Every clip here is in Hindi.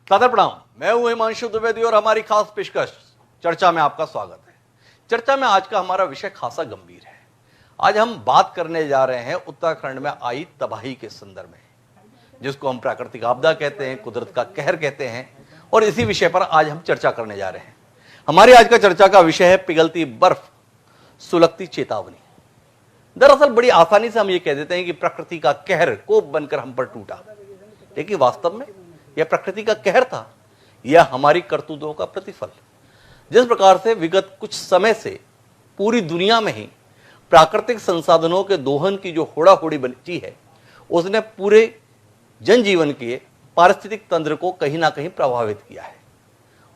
सादर प्रणाम। मैं हूं हिमांशु द्विवेदी और हमारी खास पेशकश चर्चा में आपका स्वागत है। चर्चा में आज का हमारा विषय खासा गंभीर है। आज हम बात करने जा रहे हैं उत्तराखंड में आई तबाही के संदर्भ में, जिसको हम प्राकृतिक आपदा कहते हैं, कुदरत का कहर कहते हैं, और इसी विषय पर आज हम चर्चा करने जा रहे हैं। हमारी आज का चर्चा का विषय है पिघलती बर्फ, सुलगती चेतावनी। दरअसल बड़ी आसानी से हम ये कह देते हैं कि प्रकृति का कहर कोप बनकर हम पर टूटा, लेकिन वास्तव में यह प्रकृति का कहर था, यह हमारी करतूतों का प्रतिफल। जिस प्रकार से विगत कुछ समय से पूरी दुनिया में ही प्राकृतिक संसाधनों के दोहन की जो होड़ाहोड़ी बची है, उसने पूरे जनजीवन के पारिस्थितिक तंत्र को कहीं ना कहीं प्रभावित किया है,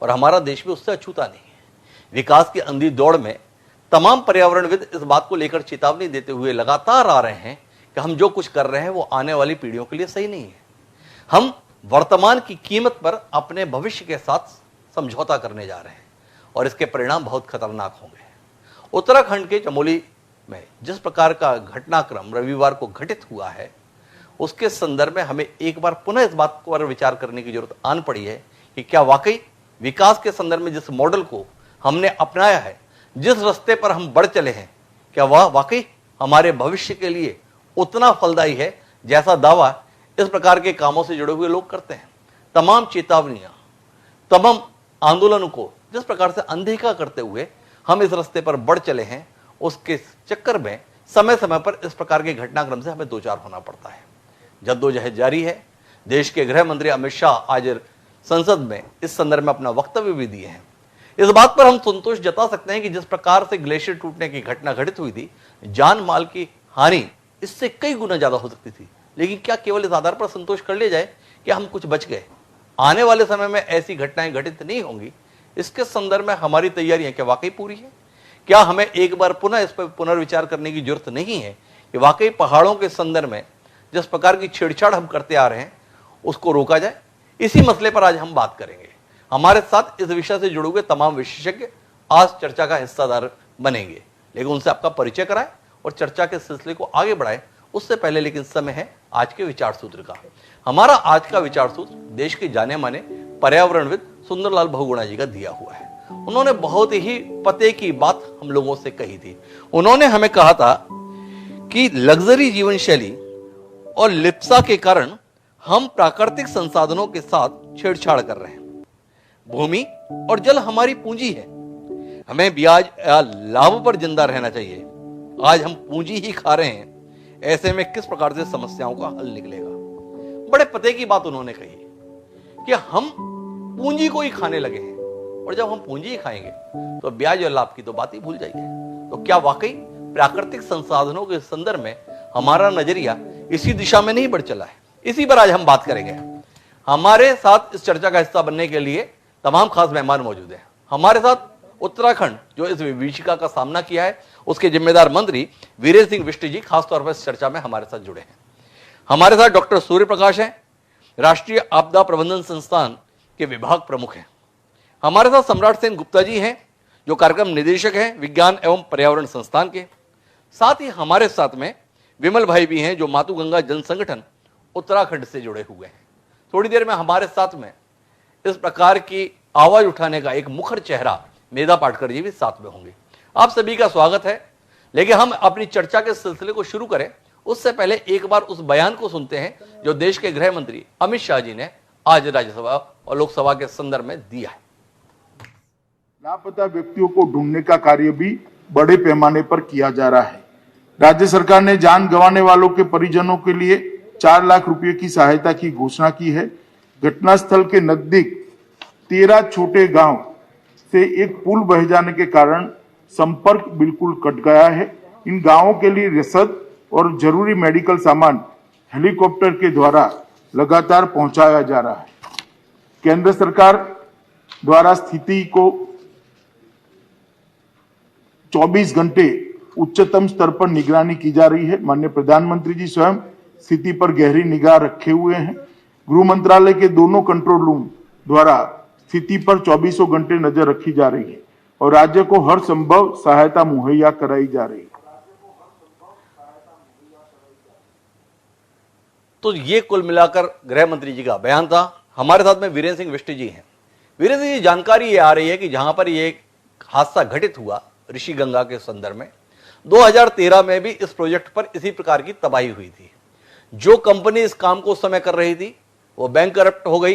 और हमारा देश भी उससे अछूता नहीं है। विकास की अंधी दौड़ में तमाम पर्यावरणविद इस बात को लेकर चेतावनी देते हुए लगातार आ रहे हैं कि हम जो कुछ कर रहे हैं वो आने वाली पीढ़ियों के लिए सही नहीं है। हम वर्तमान की कीमत पर अपने भविष्य के साथ समझौता करने जा रहे हैं, और इसके परिणाम बहुत खतरनाक होंगे। उत्तराखंड के चमोली में जिस प्रकार का घटनाक्रम रविवार को घटित हुआ है, उसके संदर्भ में हमें एक बार पुनः इस बात पर विचार करने की जरूरत आन पड़ी है कि क्या वाकई विकास के संदर्भ में जिस मॉडल को हमने अपनाया है, जिस रास्ते पर हम बढ़ चले हैं, क्या वह वाकई हमारे भविष्य के लिए उतना फलदायी है जैसा दावा इस प्रकार के कामों से जुड़े हुए लोग करते हैं। तमाम चेतावनियां, तमाम आंदोलनों को जिस प्रकार से अनदेखा करते हुए हम इस रास्ते पर बढ़ चले हैं, उसके चक्कर में समय समय पर इस प्रकार के घटनाक्रम से हमें दो चार होना पड़ता है। जद्दोजहद जारी है। देश के गृह मंत्री अमित शाह आज संसद में इस संदर्भ में अपना वक्तव्य भी दिए हैं। इस बात पर हम संतोष जता सकते हैं कि जिस प्रकार से ग्लेशियर टूटने की घटना घटित हुई थी, जान माल की हानि इससे कई गुना ज्यादा हो सकती थी, लेकिन क्या केवल इस आधार पर संतोष कर लिया जाए कि हम कुछ बच गए? आने वाले समय में ऐसी घटनाएं घटित नहीं होंगी, इसके संदर्भ में हमारी तैयारियां क्या वाकई पूरी है? क्या हमें एक बार पुनः इस पर पुनर्विचार करने की जरूरत नहीं है कि वाकई पहाड़ों के संदर्भ में जिस प्रकार की छेड़छाड़ हम करते आ रहे हैं उसको रोका जाए? इसी मसले पर आज हम बात करेंगे। हमारे साथ इस विषय से जुड़े हुए तमाम विशेषज्ञ आज चर्चा का हिस्सादार बनेंगे, लेकिन उनसे आपका परिचय कराएं और चर्चा के सिलसिले को आगे बढ़ाएं। उससे पहले लेकिन समय है आज के विचार सूत्र का। हमारा आज का विचार सूत्र देश के जाने माने पर्यावरणविद सुंदरलाल बहुगुणा जी का दिया हुआ है। उन्होंने बहुत ही पते की बात हम लोगों से कही थी। उन्होंने हमें कहा था कि लग्जरी जीवन शैली और लिप्सा के कारण हम प्राकृतिक संसाधनों के साथ छेड़छाड़ कर रहे हैं। भूमि और जल हमारी पूंजी है, हमें ब्याज या लाभ पर जिंदा रहना चाहिए। आज हम पूंजी ही खा रहे हैं, ऐसे में किस प्रकार से समस्याओं का हल निकलेगा? बड़े पते की बात उन्होंने कही कि हम पूंजी को ही खाने लगे हैं, और जब हम पूंजी ही खाएंगे तो ब्याज और लाभ की तो बात ही भूल जाइए। तो क्या वाकई प्राकृतिक संसाधनों के संदर्भ में हमारा नजरिया इसी दिशा में नहीं बढ़ चला है? इसी पर आज हम बात करेंगे। हमारे साथ इस चर्चा का हिस्सा बनने के लिए तमाम खास मेहमान मौजूद हैं। हमारे साथ उत्तराखंड जो इस विभीषिका का सामना किया है, उसके जिम्मेदार मंत्री वीरेंद्र सिंह बिष्ट जी खासतौर पर इस चर्चा में हमारे साथ जुड़े हैं। हमारे साथ डॉक्टर सूर्य प्रकाश हैं, राष्ट्रीय आपदा प्रबंधन संस्थान के विभाग प्रमुख हैं। हमारे साथ सम्राट सेन गुप्ता जी हैं, जो कार्यक्रम निदेशक हैं विज्ञान एवं पर्यावरण संस्थान के। साथ ही हमारे साथ में विमल भाई भी हैं, जो मातुगंगा जन संगठन उत्तराखंड से जुड़े हुए हैं। थोड़ी देर में हमारे साथ में इस प्रकार की आवाज उठाने का एक मुखर चेहरा मेधा पाटकर जी भी साथ में होंगे। आप सभी का स्वागत है। लेकिन हम अपनी चर्चा के सिलसिले को शुरू करें उससे पहले एक बार उस बयान को सुनते हैं जो देश के गृह मंत्री अमित शाह जी ने आज राज्यसभा और लोकसभा के संदर्भ में दिया है। लापता व्यक्तियों को ढूंढने का कार्य भी बड़े पैमाने पर किया जा रहा है। राज्य सरकार ने जान गंवाने वालों के परिजनों के लिए 4 लाख रुपए की सहायता की घोषणा की है। घटनास्थल के नजदीक 13 छोटे गांव से एक पुल बह जाने के कारण संपर्क बिल्कुल कट गया है। इन गांवों के लिए रसद और जरूरी मेडिकल सामान हेलीकॉप्टर के द्वारा लगातार पहुंचाया जा रहा है। केंद्र सरकार द्वारा स्थिति को 24 घंटे उच्चतम स्तर पर निगरानी की जा रही है। माननीय प्रधानमंत्री जी स्वयं स्थिति पर गहरी निगाह रखे हुए हैं। गृह मंत्रालय के दोनों कंट्रोल रूम द्वारा स्थिति पर 24 घंटे नजर रखी जा रही है और राज्य को हर संभव सहायता मुहैया कराई जा रही है। तो ये कुल मिलाकर गृह मंत्री जी का बयान था। हमारे साथ में वीरेंद्र सिंह विष्ट जी हैं। वीरेंद्र जी, जानकारी ये आ रही है कि जहां पर ये हादसा घटित हुआ ऋषि गंगा के संदर्भ में, 2013 में भी इस प्रोजेक्ट पर इसी प्रकार की तबाही हुई थी। जो कंपनी इस काम को उस समय कर रही थी वो बैंकरप्ट हो गई,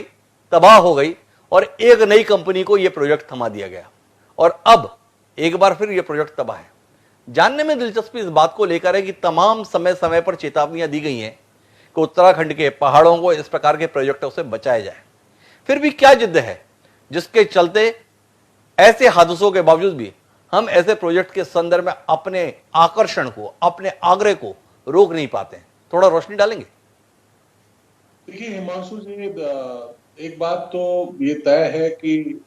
तबाह हो गई, और एक नई कंपनी को यह प्रोजेक्ट थमा दिया गया, और अब एक बार फिर यह प्रोजेक्ट तबाह है। जानने में दिलचस्पी इस बात को लेकर है कि तमाम समय समय पर चेतावनियां दी गई हैं कि उत्तराखंड के पहाड़ों को इस प्रकार के प्रोजेक्टों से बचाया जाए, फिर भी क्या जिद है जिसके चलते ऐसे हादसों के बावजूद भी हम ऐसे प्रोजेक्ट के संदर्भ में अपने आकर्षण को, अपने आग्रह को रोक नहीं पाते हैं? थोड़ा रोशनी डालेंगे। देखिए हिमांशु जी, एक बात तो ये तय है कि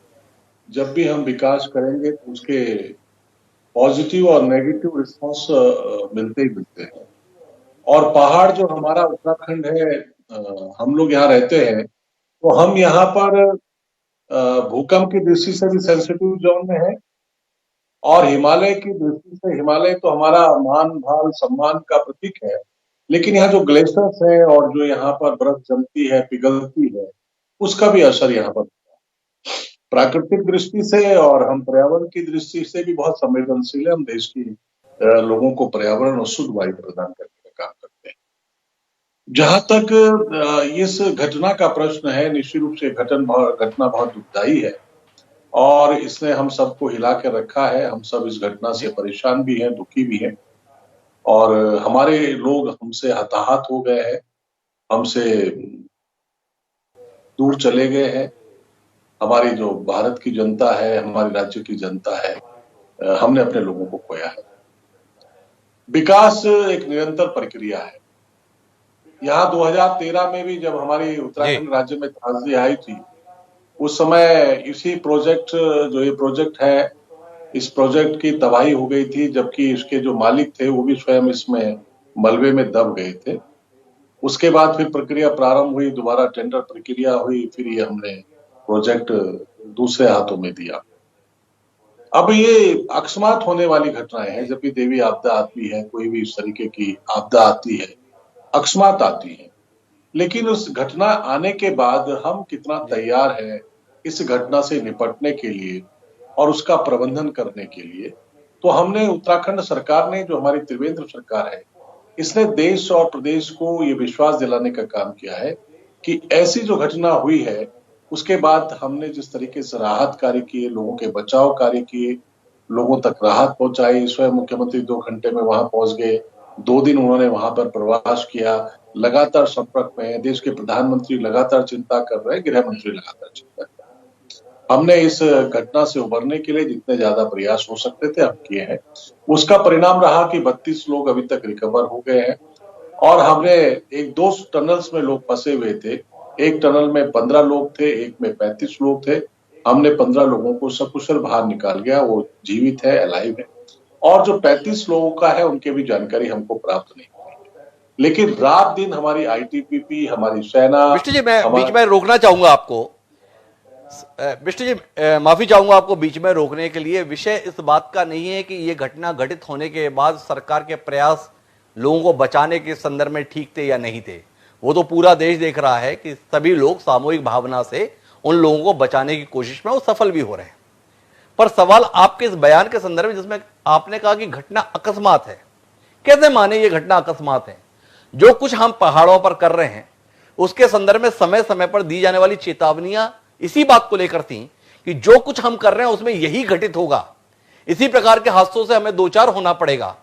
जब भी हम विकास करेंगे तो उसके पॉजिटिव और नेगेटिव रिस्पॉन्स मिलते ही मिलते हैं। और पहाड़ जो हमारा उत्तराखंड है, हम लोग यहाँ रहते हैं, तो हम यहाँ पर भूकंप की दृष्टि से भी सेंसिटिव जोन में है, और हिमालय की दृष्टि से हिमालय तो हमारा मान भाल सम्मान का प्रतीक है। लेकिन यहाँ जो ग्लेशियर्स है और जो यहाँ पर बर्फ जमती है, पिघलती है, उसका भी असर यहाँ पर प्राकृतिक दृष्टि से, और हम पर्यावरण की दृष्टि से भी बहुत संवेदनशील है। हम देश की लोगों को पर्यावरण और शुद्ध वायु प्रदान करने का काम करते हैं। जहां तक इस घटना का प्रश्न है, निश्चित रूप से घटना बहुत दुखदायी है और इसने हम सबको हिला के रखा है। हम सब इस घटना से परेशान भी हैं, दुखी भी हैं, और हमारे लोग हमसे हताहत हो गए हैं, हमसे दूर चले गए हैं। हमारी जो भारत की जनता है, हमारे राज्य की जनता है, हमने अपने लोगों को खोया है। विकास एक निरंतर प्रक्रिया है। यहाँ 2013 में भी जब हमारी उत्तराखंड राज्य में त्रासदी आई थी, उस समय इसी प्रोजेक्ट, जो ये प्रोजेक्ट है, इस प्रोजेक्ट की तबाही हो गई थी, जबकि इसके जो मालिक थे वो भी स्वयं इसमें मलबे में दब गए थे। उसके बाद फिर प्रक्रिया प्रारंभ हुई, दोबारा टेंडर प्रक्रिया हुई, फिर ये हमने प्रोजेक्ट दूसरे हाथों में दिया। अब ये अकस्मात होने वाली घटनाएं हैं। जब भी देवी आपदा आती है, कोई भी इस तरीके की आपदा आती है, अकस्मात आती है, लेकिन उस घटना आने के बाद हम कितना तैयार है इस घटना से निपटने के लिए और उसका प्रबंधन करने के लिए। तो हमने, उत्तराखंड सरकार ने, जो हमारी त्रिवेंद्र सरकार है, इसने देश और प्रदेश को ये विश्वास दिलाने का काम किया है कि ऐसी जो घटना हुई है उसके बाद हमने जिस तरीके से राहत कार्य किए, लोगों के बचाव कार्य किए, लोगों तक राहत पहुंचाई। स्वयं मुख्यमंत्री 2 घंटे में वहां पहुंच गए, 2 दिन उन्होंने वहां पर प्रवास किया, लगातार संपर्क में है। देश के प्रधानमंत्री लगातार चिंता कर रहे हैं, गृह मंत्री लगातार चिंता कर रहे हैं। हमने इस घटना से उबरने के लिए जितने ज्यादा प्रयास हो सकते थे हम किए हैं। उसका परिणाम रहा कि 32 लोग अभी तक रिकवर हो गए हैं, और हमने 1-2 टनल्स में लोग फंसे हुए थे। एक टनल में 15 लोग थे, एक में 35 लोग थे। हमने 15 लोगों को सकुशल बाहर निकाल गया, वो जीवित है, अलाइव है, और जो 35 लोगों का है उनके भी जानकारी हमको प्राप्त नहीं हुई। लेकिन रात दिन हमारी आईटीबीपी, हमारी सेना। विष्ट जी, मैं बीच में रोकना चाहूंगा आपको। विष्ट जी, माफी चाहूंगा आपको बीच में रोकने के लिए। विषय इस बात का नहीं है कि ये घटना घटित होने के बाद सरकार के प्रयास लोगों को बचाने के संदर्भ में ठीक थे या नहीं थे। वो तो पूरा देश देख रहा है कि सभी लोग सामूहिक भावना से उन लोगों को बचाने की कोशिश में वो सफल भी हो रहे हैं। पर सवाल आपके इस बयान के संदर्भ में, जिसमें आपने कहा कि घटना अकस्मात है, कैसे माने ये घटना अकस्मात है? जो कुछ हम पहाड़ों पर कर रहे हैं उसके संदर्भ में समय समय पर दी जाने वाली चेतावनियां इसी बात को लेकर थी कि जो कुछ हम कर रहे हैं उसमें यही घटित होगा, इसी प्रकार के हादसों से हमें दो चार होना पड़ेगा।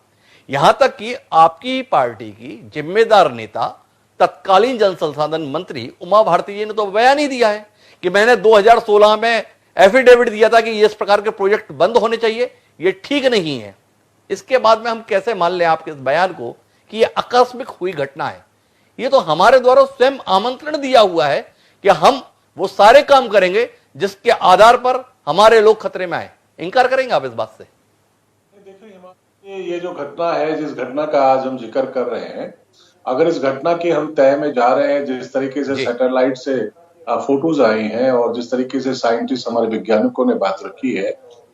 यहां तक कि आपकी पार्टी की जिम्मेदार नेता, तत्कालीन जल संसाधन मंत्री उमा भारती जी ने तो बयान ही दिया है कि मैंने 2016 में एफिडेविट दिया था कि ये इस प्रकार के प्रोजेक्ट बंद होने चाहिए, ये ठीक नहीं है। इसके बाद में हम कैसे मान लें आपके इस बयान को कि ये आकस्मिक हुई घटना है? ये तो हमारे द्वारा स्वयं आमंत्रण दिया हुआ है कि हम वो सारे काम करेंगे जिसके आधार पर हमारे लोग खतरे में आए। इनकार करेंगे आप इस बात से? देखिए, ये जो घटना है, जिस घटना का आज हम जिक्र कर रहे हैं, अगर इस घटना की हम तय में जा रहे हैं, जिस तरीके से सैटेलाइट से फोटोज आई हैं और जिस तरीके से साइंटिस्ट, हमारे वैज्ञानिकों ने बात रखी है,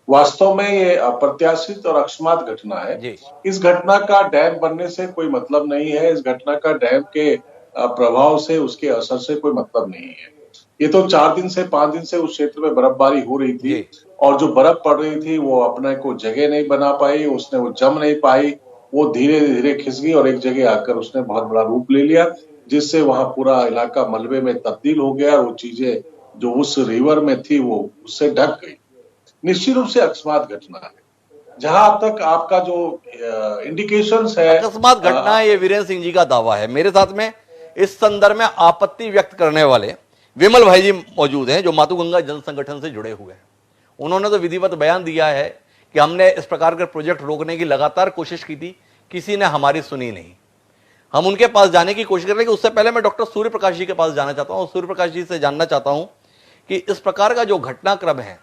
वास्तव में ये अप्रत्याशित और अकस्मात घटना है। इस घटना का डैम बनने से कोई मतलब नहीं है, इस घटना का डैम के प्रभाव से, उसके असर से कोई मतलब नहीं है। ये तो 4 दिन से 5 दिन से उस क्षेत्र में बर्फबारी हो रही थी जी। और जो बर्फ पड़ रही थी वो अपने को जगह नहीं बना पाई, उसने वो जम नहीं पाई, वो धीरे धीरे खिस गई और एक जगह आकर उसने बहुत बड़ा रूप ले लिया, जिससे वहां पूरा इलाका मलबे में तब्दील हो गया और वो चीजें जो उस रिवर में थी वो उससे ढक गई। निश्चित रूप से अकस्मात घटना है। जहां तक आपका जो इंडिकेशंस है, अकस्मात घटना है, ये वीरेंद्र सिंह जी का दावा है। मेरे साथ में इस संदर्भ में आपत्ति व्यक्त करने वाले विमल भाई जी मौजूद हैं, जो मातुगंगा जन संगठन से जुड़े हुए हैं। उन्होंने तो विधिवत बयान दिया है कि हमने इस प्रकार के प्रोजेक्ट रोकने की लगातार कोशिश की थी, किसी ने हमारी सुनी नहीं। हम उनके पास जाने की कोशिश कर रहे हैं। कि उससे पहले मैं डॉक्टर सूर्य प्रकाश जी के पास जाना चाहता हूं, सूर्य प्रकाश जी से जानना चाहता हूं कि इस प्रकार का जो घटनाक्रम है,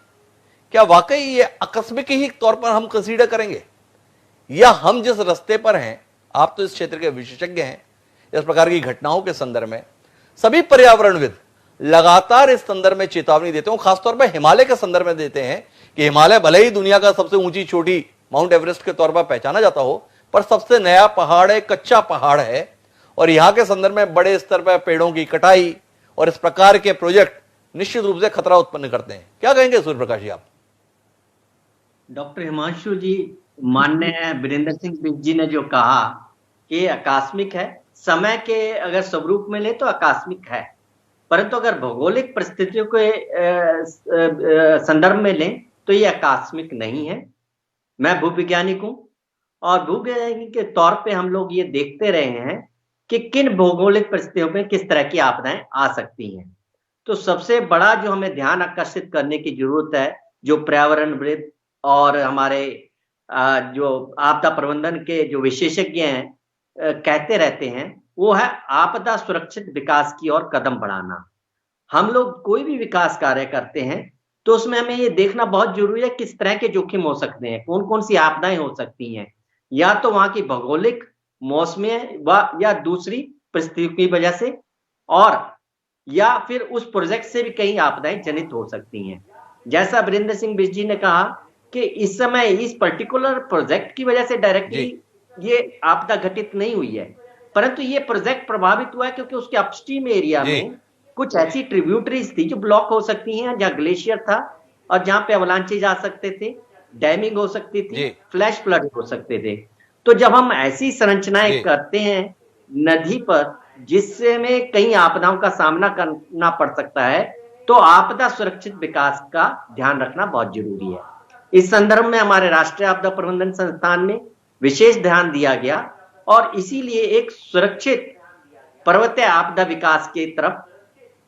क्या वाकई ये आकस्मिक ही तौर पर हम कंसीडर करेंगे, या हम जिस रास्ते पर हैं, आप तो इस क्षेत्र के विशेषज्ञ हैं, इस प्रकार की घटनाओं के संदर्भ में सभी पर्यावरणविद लगातार इस संदर्भ में चेतावनी देते हैं, खासतौर पर हिमालय के संदर्भ में देते हैं कि हिमालय भले ही दुनिया का सबसे ऊंची चोटी माउंट एवरेस्ट के तौर पर पहचाना जाता हो, पर सबसे नया पहाड़ है, कच्चा पहाड़ है, और यहां के संदर्भ में बड़े स्तर पर पेड़ों की कटाई और इस प्रकार के प्रोजेक्ट निश्चित रूप से खतरा उत्पन्न करते हैं। क्या कहेंगे सूर्य प्रकाश जी आप? डॉक्टर हिमांशु जी, माननीय वीरेंद्र सिंह बिष्ट जी ने जो कहा कि आकस्मिक है, समय के अगर स्वरूप में ले तो आकस्मिक है, परंतु अगर भौगोलिक परिस्थितियों के संदर्भ में लें तो ये आकस्मिक नहीं है। मैं भूविज्ञानिक हूं और भूवैज्ञानिक के तौर पे हम लोग ये देखते रहे हैं कि किन भौगोलिक परिस्थितियों में किस तरह की आपदाएं आ सकती हैं। तो सबसे बड़ा जो हमें ध्यान आकर्षित करने की जरूरत है, जो पर्यावरणविद और हमारे जो आपदा प्रबंधन के जो विशेषज्ञ हैं कहते रहते हैं, वो है आपदा सुरक्षित विकास की ओर कदम बढ़ाना। हम लोग कोई भी विकास कार्य करते हैं तो उसमें हमें ये देखना बहुत जरूरी है किस तरह के जोखिम हो सकते हैं, कौन कौन सी आपदाएं हो सकती हैं, या तो वहां की भौगोलिक, मौसमी या दूसरी परिस्थितियों की वजह से, और या फिर उस प्रोजेक्ट से भी कई आपदाएं जनित हो सकती हैं। जैसा वीरेंद्र सिंह बिष्ट जी ने कहा कि इस समय इस पर्टिकुलर प्रोजेक्ट की वजह से डायरेक्टली ये आपदा घटित नहीं हुई है, परंतु ये प्रोजेक्ट प्रभावित हुआ है क्योंकि उसके अपस्ट्रीम एरिया में कुछ ऐसी ट्रिब्यूटरीज थी जो ब्लॉक हो सकती हैं, जहां ग्लेशियर था और जहां पे अवलांचेज आ सकते थे, डैमिंग हो सकती थी, फ्लैश फ्लड हो सकते थे। तो जब हम ऐसी संरचनाएं करते हैं नदी पर जिससे में कई आपदाओं का सामना करना पड़ सकता है, तो आपदा सुरक्षित विकास का ध्यान रखना बहुत जरूरी है। इस संदर्भ में हमारे राष्ट्रीय आपदा प्रबंधन संस्थान में विशेष ध्यान दिया गया और इसीलिए एक सुरक्षित पर्वतीय आपदा विकास की तरफ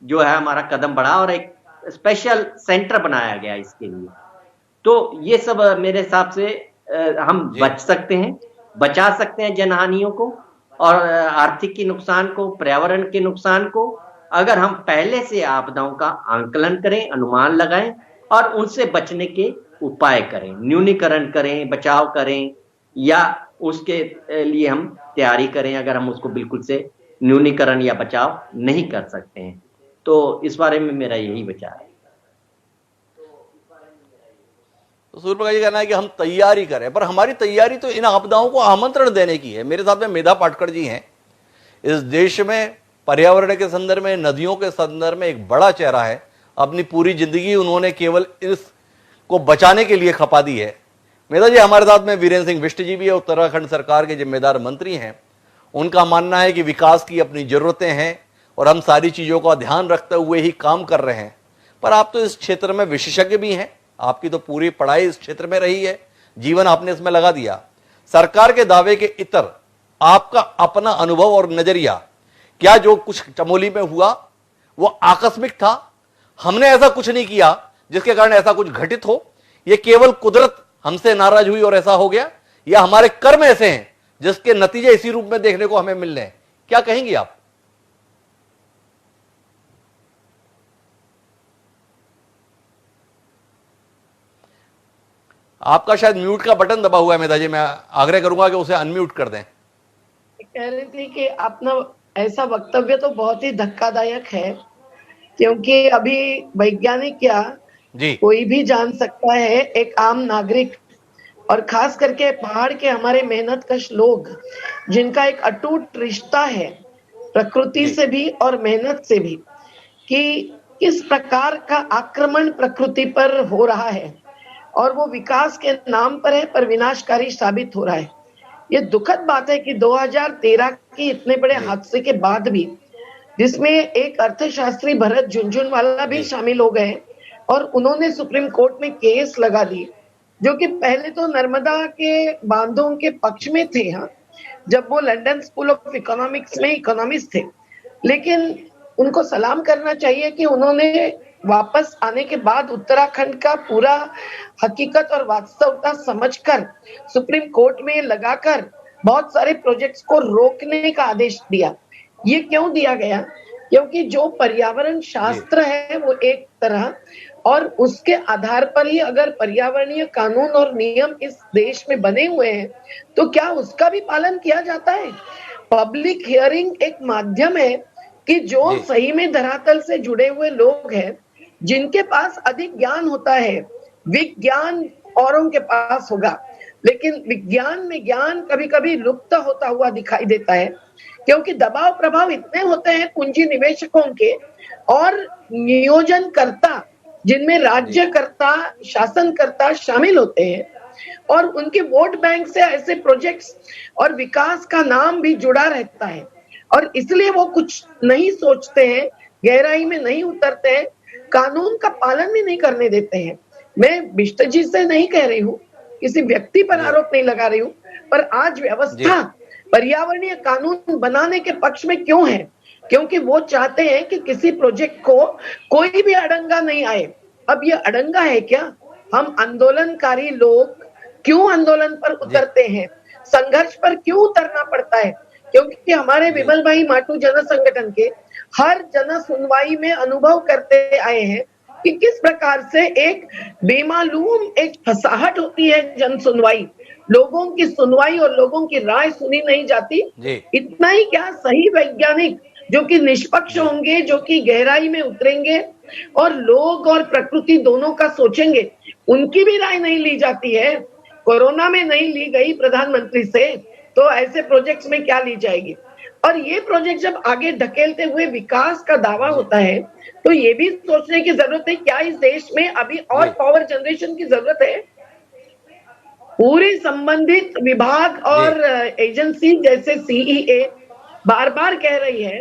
जो है हमारा कदम बढ़ा और एक स्पेशल सेंटर बनाया गया इसके लिए। तो ये सब मेरे हिसाब से हम बच सकते हैं, बचा सकते हैं जनहानियों को और आर्थिक के नुकसान को, पर्यावरण के नुकसान को, अगर हम पहले से आपदाओं का आंकलन करें, अनुमान लगाएं और उनसे बचने के उपाय करें, न्यूनीकरण करें, बचाव करें, या उसके लिए हम तैयारी करें अगर हम उसको बिल्कुल से न्यूनीकरण या बचाव नहीं कर सकते हैं। तो इस बारे में मेरा यही विचार है। तो सूर्य प्रकाश जी कहना है कि हम तैयारी करें, पर हमारी तैयारी तो इन आपदाओं को आमंत्रण देने की है। मेरे साथ में मेधा पाटकर जी हैं, इस देश में पर्यावरण के संदर्भ में, नदियों के संदर्भ में एक बड़ा चेहरा है। अपनी पूरी जिंदगी उन्होंने केवल इसको बचाने के लिए खपा दी है। मेधा जी हमारे साथ में वीरेंद्र सिंह बिष्ट जी भी है, उत्तराखंड सरकार के जिम्मेदार मंत्री हैं। उनका मानना है कि विकास की अपनी जरूरतें हैं और हम सारी चीजों का ध्यान रखते हुए ही काम कर रहे हैं। पर आप तो इस क्षेत्र में विशेषज्ञ भी हैं, आपकी तो पूरी पढ़ाई इस क्षेत्र में रही है, जीवन आपने इसमें लगा दिया। सरकार के दावे के इतर आपका अपना अनुभव और नजरिया, क्या जो कुछ चमोली में हुआ वो आकस्मिक था, हमने ऐसा कुछ नहीं किया जिसके कारण ऐसा कुछ घटित हो, ये केवल कुदरत हमसे नाराज हुई और ऐसा हो गया, या हमारे कर्म ऐसे हैं जिसके नतीजे इसी रूप में देखने को हमें मिल रहे हैं? क्या कहेंगी आप? आपका शायद म्यूट का बटन दबा हुआ है मेधा जी, मैं आग्रह करूंगा कि उसे अनम्यूट कर दें। कह रही थी कि अपना ऐसा वक्तव्य तो बहुत ही धक्कादायक है, क्योंकि अभी वैज्ञानिक क्या जी कोई भी जान सकता है, एक आम नागरिक, और खास करके पहाड़ के हमारे मेहनतकश लोग जिनका एक अटूट रिश्ता है प्रकृति से भी और मेहनत से भी, कि किस प्रकार का आक्रमण प्रकृति पर हो रहा है और वो विकास के नाम पर है पर विनाशकारी साबित हो रहा है। ये दुखद बात है कि 2013 की इतने बड़े हादसे के बाद भी, जिसमें एक अर्थशास्त्री भरत झुनझुनवाला भी शामिल हो गए और उन्होंने सुप्रीम कोर्ट में केस लगा दी, जो कि पहले तो नर्मदा के बांधों के पक्ष में थे, हाँ, जब वो लंदन स्कूल ऑफ इकोनॉमिक्स में इकोनॉमिस्ट थे। लेकिन उनको सलाम करना चाहिए कि उन्होंने वापस आने के बाद उत्तराखंड का पूरा हकीकत और वास्तवता समझकर सुप्रीम कोर्ट में लगाकर बहुत सारे प्रोजेक्ट्स को रोकने का आदेश दिया। ये क्यों दिया गया? क्योंकि जो पर्यावरण शास्त्र है वो एक तरह, और उसके आधार पर ही अगर पर्यावरणीय कानून और नियम इस देश में बने हुए हैं तो क्या उसका भी पालन किया जाता है? पब्लिक हियरिंग एक माध्यम है कि जो सही में धरातल से जुड़े हुए लोग हैं, जिनके पास अधिक ज्ञान होता है, विज्ञान औरों के पास होगा, लेकिन विज्ञान में ज्ञान कभी कभी लुप्त होता हुआ दिखाई देता है, क्योंकि दबाव प्रभाव इतने होते हैं पूंजी निवेशकों के और नियोजनकर्ता, जिनमें राज्यकर्ता, शासनकर्ता शामिल होते हैं, और उनके वोट बैंक से ऐसे प्रोजेक्ट्स और विकास का नाम भी जुड़ा रहता है, और इसलिए वो कुछ नहीं सोचते हैं, गहराई में नहीं उतरते हैं, कानून का पालन भी नहीं करने देते हैं। मैं बिष्ट जी से नहीं कह रही हूँ, किसी व्यक्ति पर आरोप नहीं लगा रही हूँ, पर आज व्यवस्था पर्यावरणीय कानून बनाने के पक्ष में क्यों है? क्योंकि वो चाहते हैं कि किसी प्रोजेक्ट को कोई भी अड़ंगा नहीं आए। अब ये अड़ंगा है क्या? हम आंदोलनकारी लोग क्यों आंदोलन पर उतरते हैं, संघर्ष पर क्यों उतरना पड़ता है? क्योंकि हमारे विमल भाई माटू जन संगठन के हर जन सुनवाई में अनुभव करते आए हैं कि किस प्रकार से एक बेमालूम एक फसाहट होती है जन सुनवाई, लोगों की सुनवाई और लोगों की राय सुनी नहीं जाती। इतना ही क्या, सही वैज्ञानिक जो कि निष्पक्ष होंगे, जो कि गहराई में उतरेंगे और लोग और प्रकृति दोनों का सोचेंगे, उनकी भी राय नहीं ली जाती है। कोरोना में नहीं ली गई प्रधानमंत्री से, तो ऐसे प्रोजेक्ट्स में क्या ली जाएगी? और ये प्रोजेक्ट जब आगे ढकेलते हुए विकास का दावा होता है तो ये भी सोचने की जरूरत है, क्या इस देश में अभी और पावर जनरेशन की जरूरत है? पूरी संबंधित विभाग और एजेंसी जैसे सीईए बार बार कह रही है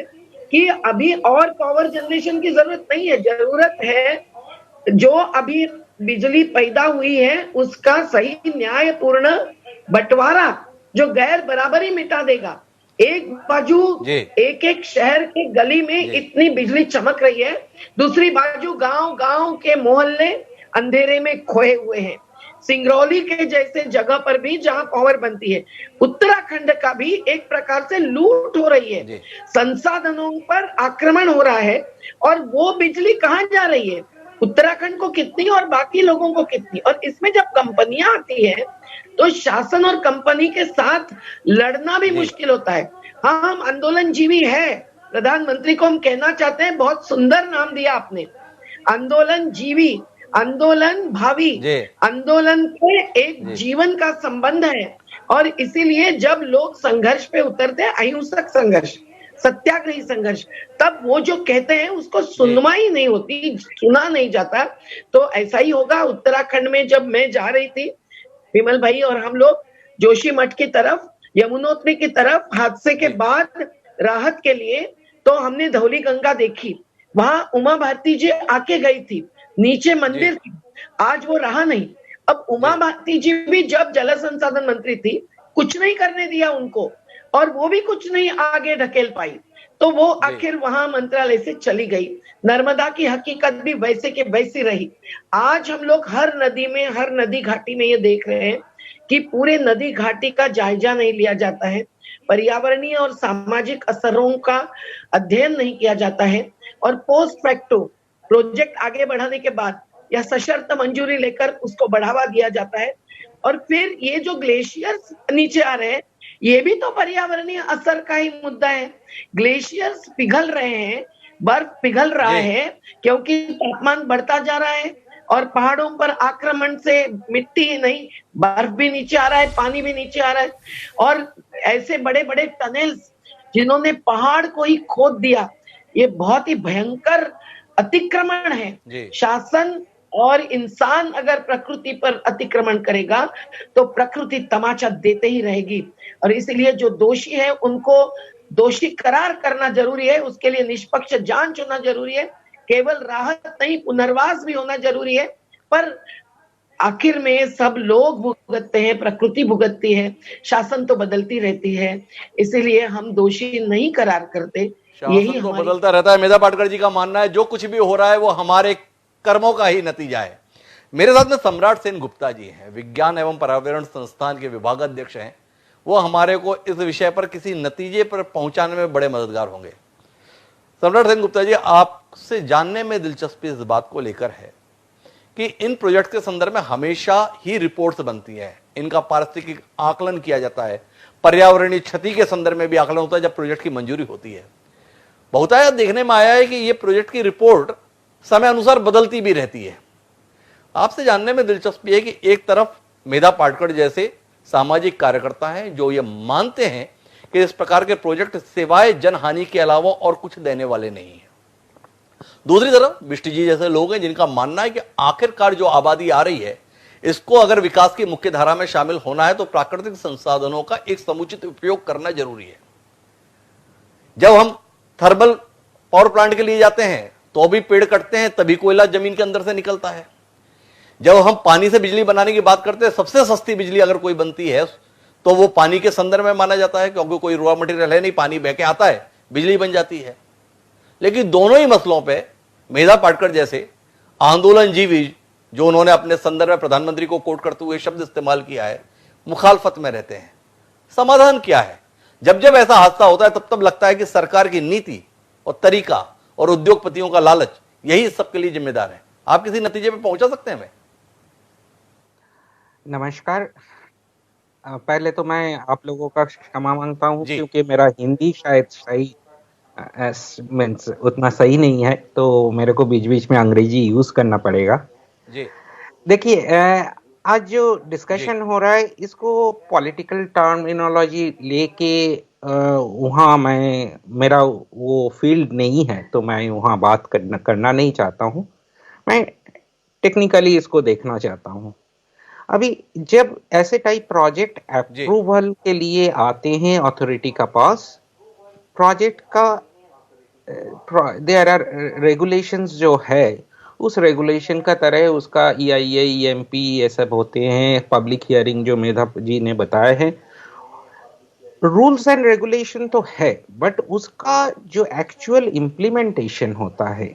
कि अभी और पावर जनरेशन की जरूरत नहीं है, जरूरत है जो अभी बिजली पैदा हुई है उसका सही न्यायपूर्ण बंटवारा, जो गैर बराबरी मिटा देगा। एक बाजू एक एक शहर के गली में इतनी बिजली चमक रही है, दूसरी बाजू गांव गांव के मोहल्ले अंधेरे में खोए हुए हैं। सिंगरौली के जैसे जगह पर भी जहां पावर बनती है, उत्तराखंड का भी एक प्रकार से लूट हो रही है, संसाधनों पर आक्रमण हो रहा है, और वो बिजली कहां जा रही है? उत्तराखंड को कितनी और बाकी लोगों को कितनी? और इसमें जब कंपनियां आती है तो शासन और कंपनी के साथ लड़ना भी मुश्किल होता है। हाँ, हम आंदोलन जीवी है, प्रधानमंत्री को हम कहना चाहते हैं, बहुत सुंदर नाम दिया आपने, आंदोलन जीवी, आंदोलन भावी, आंदोलन के एक जीवन का संबंध है, और इसीलिए जब लोग संघर्ष पे उतरते हैं, अहिंसक संघर्ष, सत्याग्रही संघर्ष, तब वो जो कहते हैं उसको सुनवाई नहीं होती, सुना नहीं जाता। तो ऐसा ही होगा उत्तराखंड में। जब मैं जा रही थी, विमल भाई और हम लोग जोशी मठ की तरफ, यमुनोत्री की तरफ, हादसे के बाद राहत के लिए, तो हमने धौली गंगा देखी, वहां उमा भारती जी आके गई थी, नीचे मंदिर थी, आज वो रहा नहीं। अब उमा भारती जी भी जब जल संसाधन मंत्री थी, कुछ नहीं करने दिया उनको, और वो भी कुछ नहीं आगे ढकेल पाई, तो वो आखिर वहां मंत्रालय से चली गई। नर्मदा की हकीकत भी वैसे के वैसी रही। आज हम लोग हर नदी में, हर नदी घाटी में ये देख रहे हैं कि पूरे नदी घाटी का जायजा नहीं लिया जाता है, पर्यावरणीय और सामाजिक असरों का अध्ययन नहीं किया जाता है, और पोस्ट फैक्टो प्रोजेक्ट आगे बढ़ाने के बाद या सशर्त मंजूरी लेकर उसको बढ़ावा दिया जाता है। और फिर ये जो ग्लेशियर्स नीचे आ रहे हैं, ये भी तो पर्यावरणीय असर का ही मुद्दा है। ग्लेशियर्स पिघल रहे हैं, बर्फ पिघल रहा है क्योंकि तापमान बढ़ता जा रहा है, और पहाड़ों पर आक्रमण से मिट्टी ही नहीं, बर्फ भी नीचे आ रहा है, पानी भी नीचे आ रहा है, और ऐसे बड़े बड़े टनल्स जिन्होंने पहाड़ को ही खोद दिया, ये बहुत ही भयंकर अतिक्रमण जी। है। शासन और इंसान अगर प्रकृति पर अतिक्रमण करेगा तो प्रकृति तमाचा देते ही रहेगी, और इसलिए जो दोषी है उनको दोषी करार करना जरूरी है, उसके लिए निष्पक्ष जांच होना जरूरी है, केवल राहत नहीं पुनर्वास भी होना जरूरी है। पर आखिर में सब लोग भुगतते हैं, प्रकृति भुगतती है, शासन तो बदलती रहती है, इसीलिए हम दोषी नहीं करार करते। यही शासन तो हमारी बदलता रहता है। मेधा पाटकर जी का मानना है जो कुछ भी हो रहा है वो हमारे कर्मों का ही नतीजा है। मेरे साथ में सम्राट सेन गुप्ता जी हैं, विज्ञान एवं पर्यावरण संस्थान के विभागाध्यक्ष हैं। वो हमारे को इस विषय पर किसी नतीजे पर पहुंचाने में बड़े मददगार होंगे। सम्राट सेन गुप्ता जी, आपसे जानने में दिलचस्पी इस बात को लेकर है कि इन प्रोजेक्ट के संदर्भ में हमेशा ही रिपोर्ट्स बनती हैं, इनका पारिस्थितिक आकलन किया जाता है, पर्यावरणीय क्षति के संदर्भ में भी आकलन होता है जब प्रोजेक्ट की मंजूरी होती है। बहुतायत देखने में आया है कि ये प्रोजेक्ट की रिपोर्ट समय अनुसार बदलती भी रहती है। आपसे जानने में दिलचस्पी है कि एक तरफ मेधा पाटकर जैसे सामाजिक कार्यकर्ता हैं जो ये मानते हैं कि इस प्रकार के प्रोजेक्ट सिवाय जनहानि के अलावा और कुछ देने वाले नहीं है। दूसरी तरफ बिष्ट जी जैसे लोग हैं जिनका मानना है कि आखिरकार जो आबादी आ रही है इसको अगर विकास की मुख्य धारा में शामिल होना है तो प्राकृतिक संसाधनों का एक समुचित उपयोग करना जरूरी है। जब हम थर्मल पावर प्लांट के लिए जाते हैं तो भी पेड़ कटते हैं, तभी कोयला जमीन के अंदर से निकलता है। जब हम पानी से बिजली बनाने की बात करते हैं, सबसे सस्ती बिजली अगर कोई बनती है तो वो पानी के संदर्भ में माना जाता है, क्योंकि कोई रॉ मटेरियल है नहीं, पानी बह के आता है, बिजली बन जाती है। लेकिन दोनों ही मसलों पे मेधा पाटकर जैसे आंदोलनजीवी, जो उन्होंने अपने संदर्भ में प्रधानमंत्री को कोट करते हुए शब्द इस्तेमाल किया है, मुखालफत में रहते हैं। समाधान क्या है? जब जब ऐसा हादसा होता है तब तब लगता है कि सरकार की नीति और तरीका और उद्योगपतियों का लालच यही इस सब के लिए जिम्मेदार है। आप किसी नतीजे पे पहुंचा सकते हैं? नमस्कार। पहले तो मैं आप लोगों का क्षमा मांगता हूं जी। क्योंकि मेरा हिंदी शायद सही मीन्स उतना सही नहीं है, तो मेरे को बीच बीच में अंग्रेजी यूज करना पड़ेगा। जी देखिए, आज जो डिस्कशन हो रहा है इसको पॉलिटिकल टर्मिनोलॉजी लेके वहाँ मेरा वो फील्ड नहीं है, तो मैं वहाँ बात करना नहीं चाहता हूँ। मैं टेक्निकली इसको देखना चाहता हूँ। अभी जब ऐसे टाइप प्रोजेक्ट अप्रूवल के लिए आते हैं अथॉरिटी का पास, प्रोजेक्ट का देयर आर रेगुलेशंस जो है, उस रेगुलेशन का तरह उसका EIA EMP ये सब होते हैं, पब्लिक हियरिंग जो मेधा जी ने बताए हैं, रूल्स एंड रेगुलेशन तो है, बट उसका जो एक्चुअल इम्प्लीमेंटेशन होता है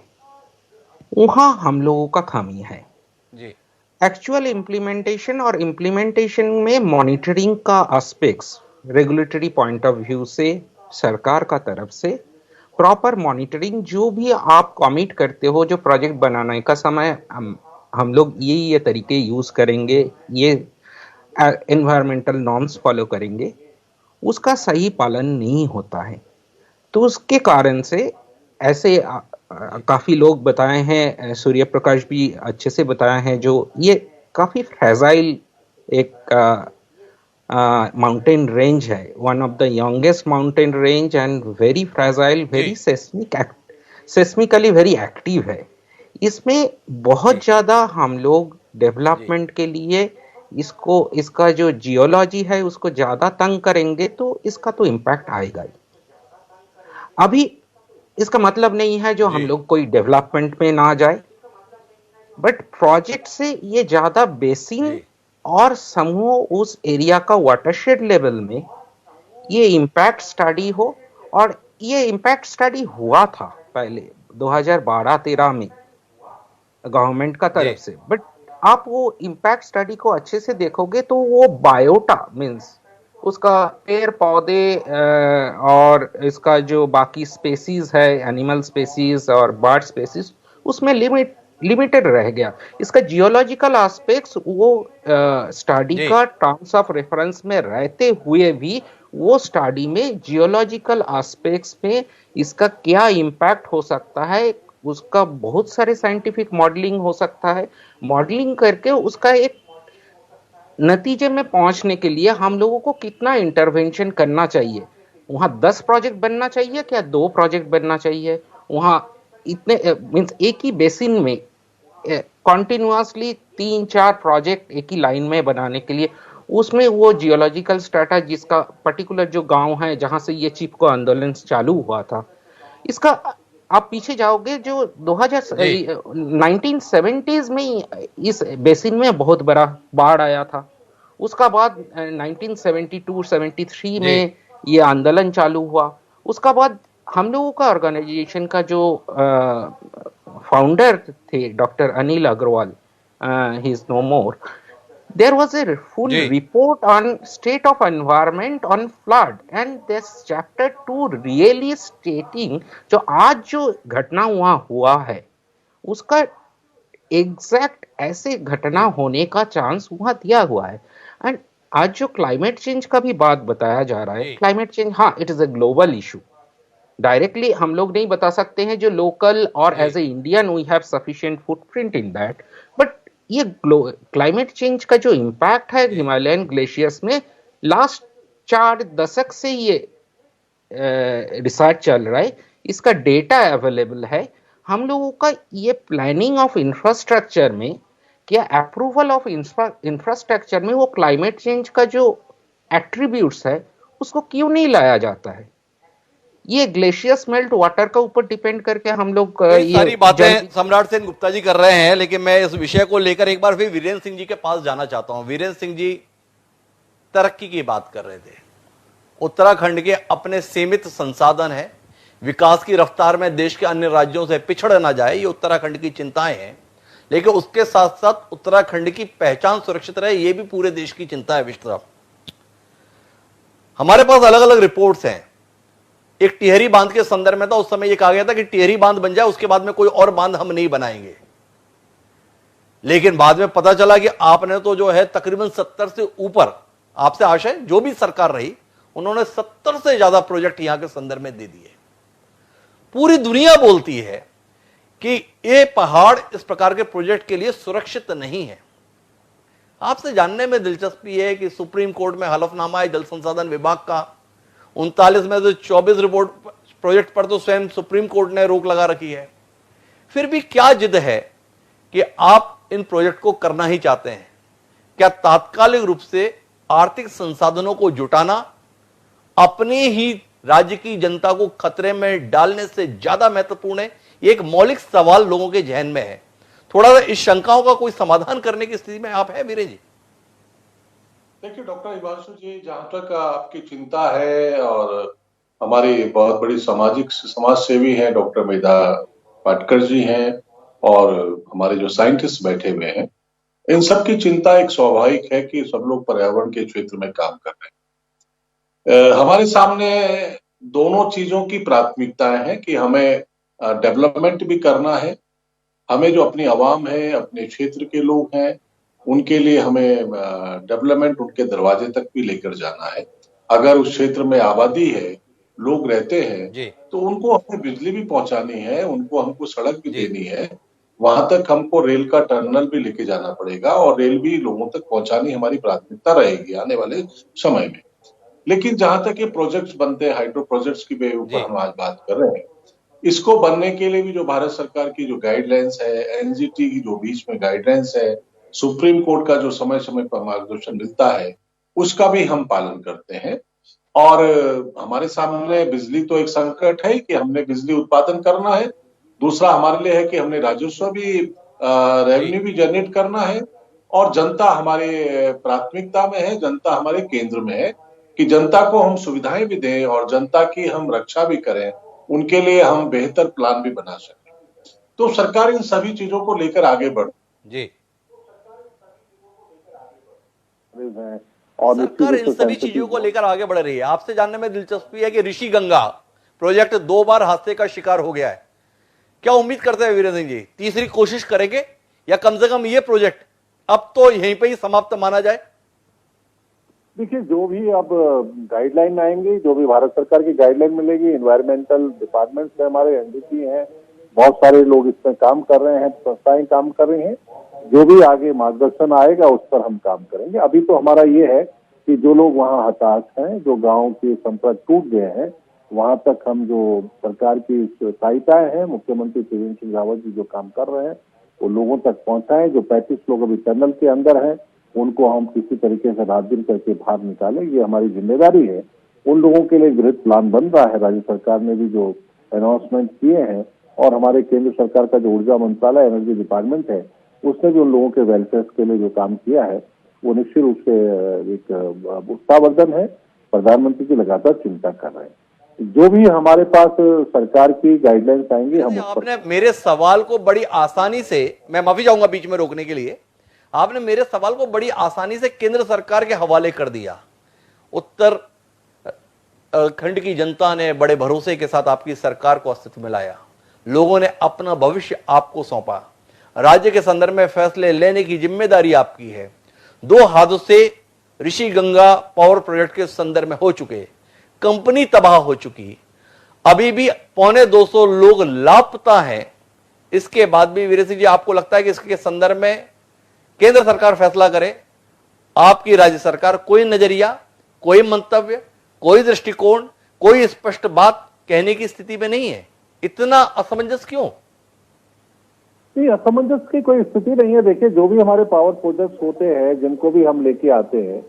वहां हम लोगों का खामी है जी। एक्चुअल इम्प्लीमेंटेशन और इम्प्लीमेंटेशन में मॉनिटरिंग का aspects regulatory point of view से सरकार का तरफ से प्रॉपर मॉनिटरिंग, जो भी आप कमिट करते हो, जो प्रोजेक्ट बनाने का समय हम लोग ये तरीके यूज करेंगे, ये एनवायरमेंटल नॉर्म्स फॉलो करेंगे, उसका सही पालन नहीं होता है। तो उसके कारण से ऐसे काफी लोग बताए हैं, सूर्य प्रकाश भी अच्छे से बताए हैं, जो ये काफी फ्रेजाइल एक माउंटेन रेंज है, one of the youngest mountain range and very fragile, very seismically very active है। इसमें बहुत ज्यादा हम लोग डेवलपमेंट के लिए इसका जो जियोलॉजी है उसको ज्यादा तंग करेंगे तो इसका तो इम्पैक्ट आएगा ही। अभी इसका मतलब नहीं है जो हम लोग कोई डेवलपमेंट में ना जाए, बट प्रोजेक्ट से ये ज्यादा बेसिन और समूह उस एरिया का वाटरशेड लेवल में ये इम्पैक्ट स्टडी हो, और ये इम्पैक्ट स्टडी हुआ था पहले 2012-13 में गवर्नमेंट का तरफ से, बट आप वो इम्पैक्ट स्टडी को अच्छे से देखोगे तो वो बायोटा मीन्स उसका पेड़ पौधे और इसका जो बाकी स्पेसीज है, एनिमल स्पेसीज और बर्ड स्पेसीज, उसमें लिमिटेड रह गया। इसका जियोलॉजिकल एस्पेक्ट्स वो स्टडी का टर्म्स ऑफ रेफरेंस में रहते हुए भी वो स्टडी में जियोलॉजिकल एस्पेक्ट्स में इसका क्या इम्पैक्ट हो सकता है, उसका बहुत सारे साइंटिफिक मॉडलिंग हो सकता है। मॉडलिंग करके उसका एक नतीजे में पहुंचने के लिए हम लोगों को कितना इंटरवेंशन करना चाहिए, वहां 10 प्रोजेक्ट बनना चाहिए क्या 2 प्रोजेक्ट बनना चाहिए, वहां इतने मीन्स एक ही बेसिन में कॉन्टिन्यूसली 3-4 प्रोजेक्ट एक ही लाइन में बनाने के लिए, उसमें वो जियोलॉजिकल स्ट्रेटा जिसका पर्टिकुलर जो गांव है जहां से ये चिपको आंदोलन चालू हुआ था, इसका आप पीछे जाओगे जो 1970s में इस बेसिन में बहुत बड़ा बाढ़ आया था। उसका बाद 1972-73 में ये आंदोलन चालू हुआ। उसका बाद हम लोगों का ऑर्गेनाइजेशन का जो फाउंडर थे doctor Anil Agarwal, he is no more, there was a full report on state of environment on flood and this chapter 2 really stating जो आज जो घटना हुआ है उसका एग्जैक्ट ऐसे घटना होने का चांस वहां दिया हुआ है। एंड आज जो क्लाइमेट चेंज का भी बात बताया जा रहा है, क्लाइमेट चेंज हाँ it is a global issue, directly हम लोग नहीं बता सकते हैं, जो लोकल और as a Indian we have sufficient footprint in that, but ये क्लाइमेट चेंज का जो इम्पैक्ट है हिमालयन ग्लेशियर्स में लास्ट 4 दशक से ये रिसर्च चल रहा है, इसका डेटा अवेलेबल है। हम लोगों का ये प्लानिंग ऑफ इंफ्रास्ट्रक्चर में क्या अप्रूवल ऑफ इंफ्रास्ट्रक्चर में वो क्लाइमेट चेंज का जो एट्रीब्यूट्स है उसको क्यों नहीं लाया जाता है? ये ग्लेशियर्स मेल्ट वाटर का ऊपर डिपेंड करके हम लोग ये सारी बातें सम्राट सेन गुप्ता जी कर रहे हैं, लेकिन मैं इस विषय को लेकर एक बार फिर वीरेंद्र सिंह जी के पास जाना चाहता हूं। वीरेंद्र सिंह जी तरक्की की बात कर रहे थे, उत्तराखंड के अपने सीमित संसाधन है, विकास की रफ्तार में देश के अन्य राज्यों से पिछड़ ना जाए, ये उत्तराखंड की चिंताएं हैं, लेकिन उसके साथ साथ उत्तराखंड की पहचान सुरक्षित रहे ये भी पूरे देश की चिंता है। विश्व हमारे पास अलग अलग रिपोर्ट्स हैं। एक टिहरी बांध के संदर्भ में था, उस समय यह कहा गया था कि टिहरी बांध बन जाए उसके बाद में कोई और बांध हम नहीं बनाएंगे, लेकिन बाद में पता चला कि आपने तो जो है तकरीबन 70 से ऊपर, आपसे आशय जो भी सरकार रही उन्होंने 70 से ज्यादा प्रोजेक्ट यहां के संदर्भ में दे दिए। पूरी दुनिया बोलती है कि ये पहाड़ इस प्रकार के प्रोजेक्ट के लिए सुरक्षित नहीं है। आपसे जानने में दिलचस्पी है कि सुप्रीम कोर्ट में हलफनामा है जल संसाधन विभाग का, 39 में से 24 रिपोर्ट प्रोजेक्ट पर तो स्वयं सुप्रीम कोर्ट ने रोक लगा रखी है। फिर भी क्या जिद है कि आप इन प्रोजेक्ट को करना ही चाहते हैं? क्या तात्कालिक रूप से आर्थिक संसाधनों को जुटाना अपने ही राज्य की जनता को खतरे में डालने से ज्यादा महत्वपूर्ण है? ये एक मौलिक सवाल लोगों के जहन में है। थोड़ा सा इस शंकाओं का कोई समाधान करने की स्थिति में आप हैं वीरेंद्र जी? देखिए डॉक्टर हिमांशु जी, जहां तक आपकी चिंता है, और हमारी बहुत बड़ी समाज सेवी हैं डॉक्टर मेधा पाटकर जी हैं, और हमारे जो साइंटिस्ट बैठे हुए हैं, इन सब की चिंता एक स्वाभाविक है कि सब लोग पर्यावरण के क्षेत्र में काम कर रहे हैं। हमारे सामने दोनों चीजों की प्राथमिकताएं हैं कि हमें डेवलपमेंट भी करना है, हमें जो अपनी आवाम है, अपने क्षेत्र के लोग हैं, उनके लिए हमें डेवलपमेंट उनके दरवाजे तक भी लेकर जाना है। अगर उस क्षेत्र में आबादी है, लोग रहते हैं, तो उनको हमें बिजली भी पहुंचानी है, उनको हमको सड़क भी देनी है, वहां तक हमको रेल का टर्मिनल भी लेके जाना पड़ेगा, और रेल भी लोगों तक पहुंचानी हमारी प्राथमिकता रहेगी आने वाले समय में। लेकिन जहां तक ये प्रोजेक्ट्स बनते हैं, हाइड्रो प्रोजेक्ट्स की ऊपर हम आज बात कर रहे हैं, इसको बनने के लिए भी जो भारत सरकार की जो गाइडलाइंस है, एनजीटी की जो बीच में गाइडलाइंस है, सुप्रीम कोर्ट का जो समय समय पर मार्गदर्शन मिलता है, उसका भी हम पालन करते हैं। और हमारे सामने बिजली तो एक संकट है कि हमने बिजली उत्पादन करना है, दूसरा हमारे लिए है कि हमने राजस्व भी रेवेन्यू भी जनरेट करना है, और जनता हमारे प्राथमिकता में है, जनता हमारे केंद्र में है, कि जनता को हम सुविधाएं भी दें और जनता की हम रक्षा भी करें, उनके लिए हम बेहतर प्लान भी बना सकें। तो सरकार इन सभी चीजों को लेकर आगे बढ़ जी और सरकार इन सभी चीजों को लेकर आगे बढ़ रही है। आपसे जानने में दिलचस्पी है कि ऋषि गंगा प्रोजेक्ट 2 बार हादसे का शिकार हो गया है। क्या उम्मीद करते हैं वीरेंद्र सिंह जी, तीसरी कोशिश करेंगे या कम से कम ये प्रोजेक्ट अब तो यहीं पे ही समाप्त माना जाए? देखिए, जो भी अब गाइडलाइन आएंगी, जो भी भारत सरकार की गाइडलाइन मिलेगी, एनवायरमेंटल डिपार्टमेंट से हमारे एनडीटी हैं, बहुत सारे लोग इसमें काम कर रहे हैं, संस्थाएं काम कर रही हैं, जो भी आगे मार्गदर्शन आएगा उस पर हम काम करेंगे। अभी तो हमारा ये है कि जो लोग वहाँ हताश हैं, जो गांव के संपर्क टूट गए हैं, वहां तक हम जो सरकार की सहायताएं हैं, मुख्यमंत्री त्रिवेंद्र सिंह रावत जी जो काम कर रहे हैं वो लोगों तक पहुंचाएं। जो 35 लोग अभी टनल के अंदर हैं उनको हम किसी तरीके से राहत दिन करके बाहर निकालें, ये हमारी जिम्मेदारी है। उन लोगों के लिए गृह प्लान बन रहा है, राज्य सरकार ने भी जो अनाउंसमेंट किए हैं, और हमारे केंद्र सरकार का जो ऊर्जा मंत्रालय एनर्जी डिपार्टमेंट है उसने भी उन लोगों के वेलफेयर के लिए जो काम किया है वो निश्चित रूप से एक उत्साहवर्धन है। प्रधानमंत्री की लगातार चिंता कर रहे हैं। जो भी हमारे पास सरकार की गाइडलाइंस आएंगी हम उस पर। आपने मेरे सवाल को बड़ी आसानी से, मैं माफी चाहूंगा बीच में रोकने के लिए, आपने मेरे सवाल को बड़ी आसानी से केंद्र सरकार के हवाले कर दिया। उत्तराखंड की जनता ने बड़े भरोसे के साथ आपकी सरकार को अस्तित्व में लाया, लोगों ने अपना भविष्य आपको सौंपा, राज्य के संदर्भ में फैसले लेने की जिम्मेदारी आपकी है। 2 हादसे ऋषि गंगा पावर प्रोजेक्ट के संदर्भ में हो चुके, कंपनी तबाह हो चुकी, अभी भी 250 लोग लापता हैं। इसके बाद भी वीरेंद्र सिंह जी आपको लगता है कि इसके संदर्भ में केंद्र सरकार फैसला करे, आपकी राज्य सरकार कोई नजरिया, कोई मंतव्य, कोई दृष्टिकोण, कोई स्पष्ट बात कहने की स्थिति में नहीं है? इतना असमंजस क्यों? नहीं, असमंजस की कोई स्थिति नहीं है। देखिए, जो भी हमारे पावर प्रोजेक्ट्स होते हैं, जिनको भी हम लेके आते हैं,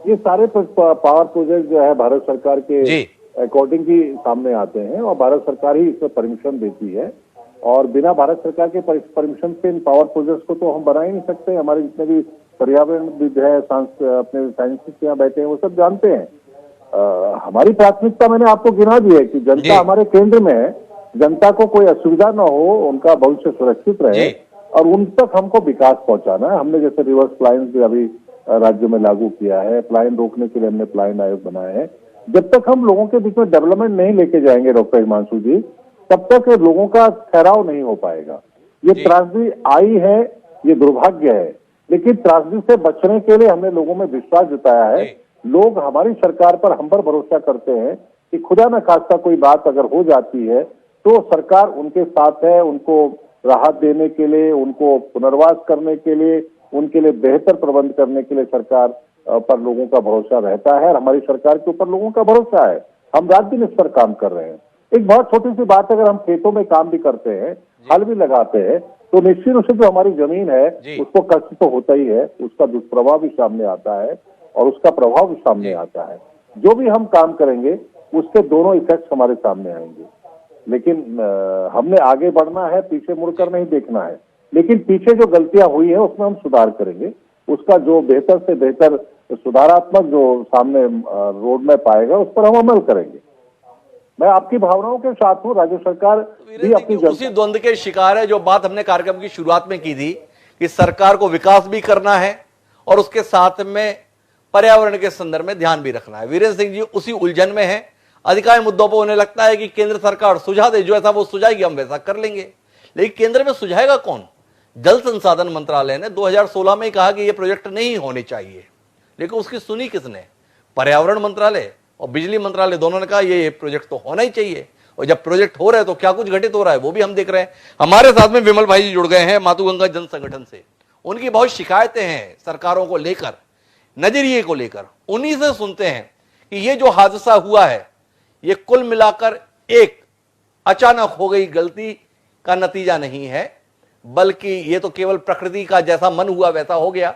ये सारे पावर प्रोजेक्ट जो है भारत सरकार के अकॉर्डिंग ही सामने आते हैं और भारत सरकार ही इसमें परमिशन देती है। और बिना भारत सरकार के परमिशन से इन पावर प्रोजेक्ट्स को तो हम बना ही नहीं सकते। हमारे जितने भी पर्यावरणविद है, अपने साइंटिस्ट यहाँ बैठे हैं, वो सब जानते हैं। हमारी प्राथमिकता मैंने आपको गिना दी है कि जनता हमारे केंद्र में है, जनता को कोई असुविधा न हो, उनका भविष्य सुरक्षित रहे और उन तक हमको विकास पहुंचाना है। हमने जैसे रिवर्स प्लाइन भी अभी राज्य में लागू किया है, प्लाइन रोकने के लिए हमने प्लाइन आयोग बनाए हैं। जब तक हम लोगों के बीच में डेवलपमेंट नहीं लेके जाएंगे डॉक्टर हिमांशु जी, तब तक लोगों का ठहराव नहीं हो पाएगा। ये त्रासदी आई है, ये दुर्भाग्य है, लेकिन त्रासदी से बचने के लिए हमने लोगों में विश्वास जताया है। लोग हमारी सरकार पर हम पर भरोसा करते हैं कि खुदा न खास्ता कोई बात अगर हो जाती है तो सरकार उनके साथ है, उनको राहत देने के लिए, उनको पुनर्वास करने के लिए, उनके लिए बेहतर प्रबंध करने के लिए सरकार पर लोगों का भरोसा रहता है और हमारी सरकार के ऊपर लोगों का भरोसा है। हम रात दिन इस पर काम कर रहे हैं। एक बहुत छोटी सी बात, अगर हम खेतों में काम भी करते हैं, हल भी लगाते हैं, तो निश्चित रूप से जो हमारी जमीन है उसको कष्ट तो होता ही है, उसका दुष्प्रभाव भी सामने आता है और उसका प्रभाव भी सामने आता है। जो भी हम काम करेंगे उसके दोनों इफेक्ट हमारे सामने आएंगे, लेकिन हमने आगे बढ़ना है, पीछे मुड़कर नहीं देखना है। लेकिन पीछे जो गलतियां हुई है उसमें हम सुधार करेंगे, उसका जो बेहतर से बेहतर सुधारात्मक जो सामने रोड मैप आएगा उस पर हम अमल करेंगे। मैं आपकी भावनाओं के साथ हूँ। राज्य सरकार भी अपनी उसी द्वंद के शिकार है जो बात हमने कार्यक्रम की शुरुआत में की थी कि सरकार को विकास भी करना है और उसके साथ में पर्यावरण के संदर्भ में ध्यान भी रखना है। वीरेंद्र सिंह जी उसी उलझन में है। अधिकांश मुद्दों पर उन्हें लगता है कि केंद्र सरकार सुझाव दे, जो ऐसा वो सुझाएगी हम वैसा कर लेंगे। लेकिन केंद्र में सुझाएगा कौन? जल संसाधन मंत्रालय ने 2016 में कहा कि ये प्रोजेक्ट नहीं होने चाहिए, लेकिन उसकी सुनी किसने? पर्यावरण मंत्रालय और बिजली मंत्रालय दोनों ने कहा ये प्रोजेक्ट तो होना ही चाहिए। और जब प्रोजेक्ट हो रहे हैं तो क्या कुछ घटित हो रहा है वो भी हम देख रहे हैं। हमारे साथ में विमल भाई जी जुड़ गए हैं मातुगंगा जन संगठन से। उनकी बहुत शिकायतें हैं सरकारों को लेकर, नजरिए को लेकर। उन्हीं से सुनते हैं कि ये जो हादसा हुआ है ये कुल मिलाकर एक अचानक हो गई गलती का नतीजा नहीं है, बल्कि ये तो केवल प्रकृति का जैसा मन हुआ वैसा हो गया,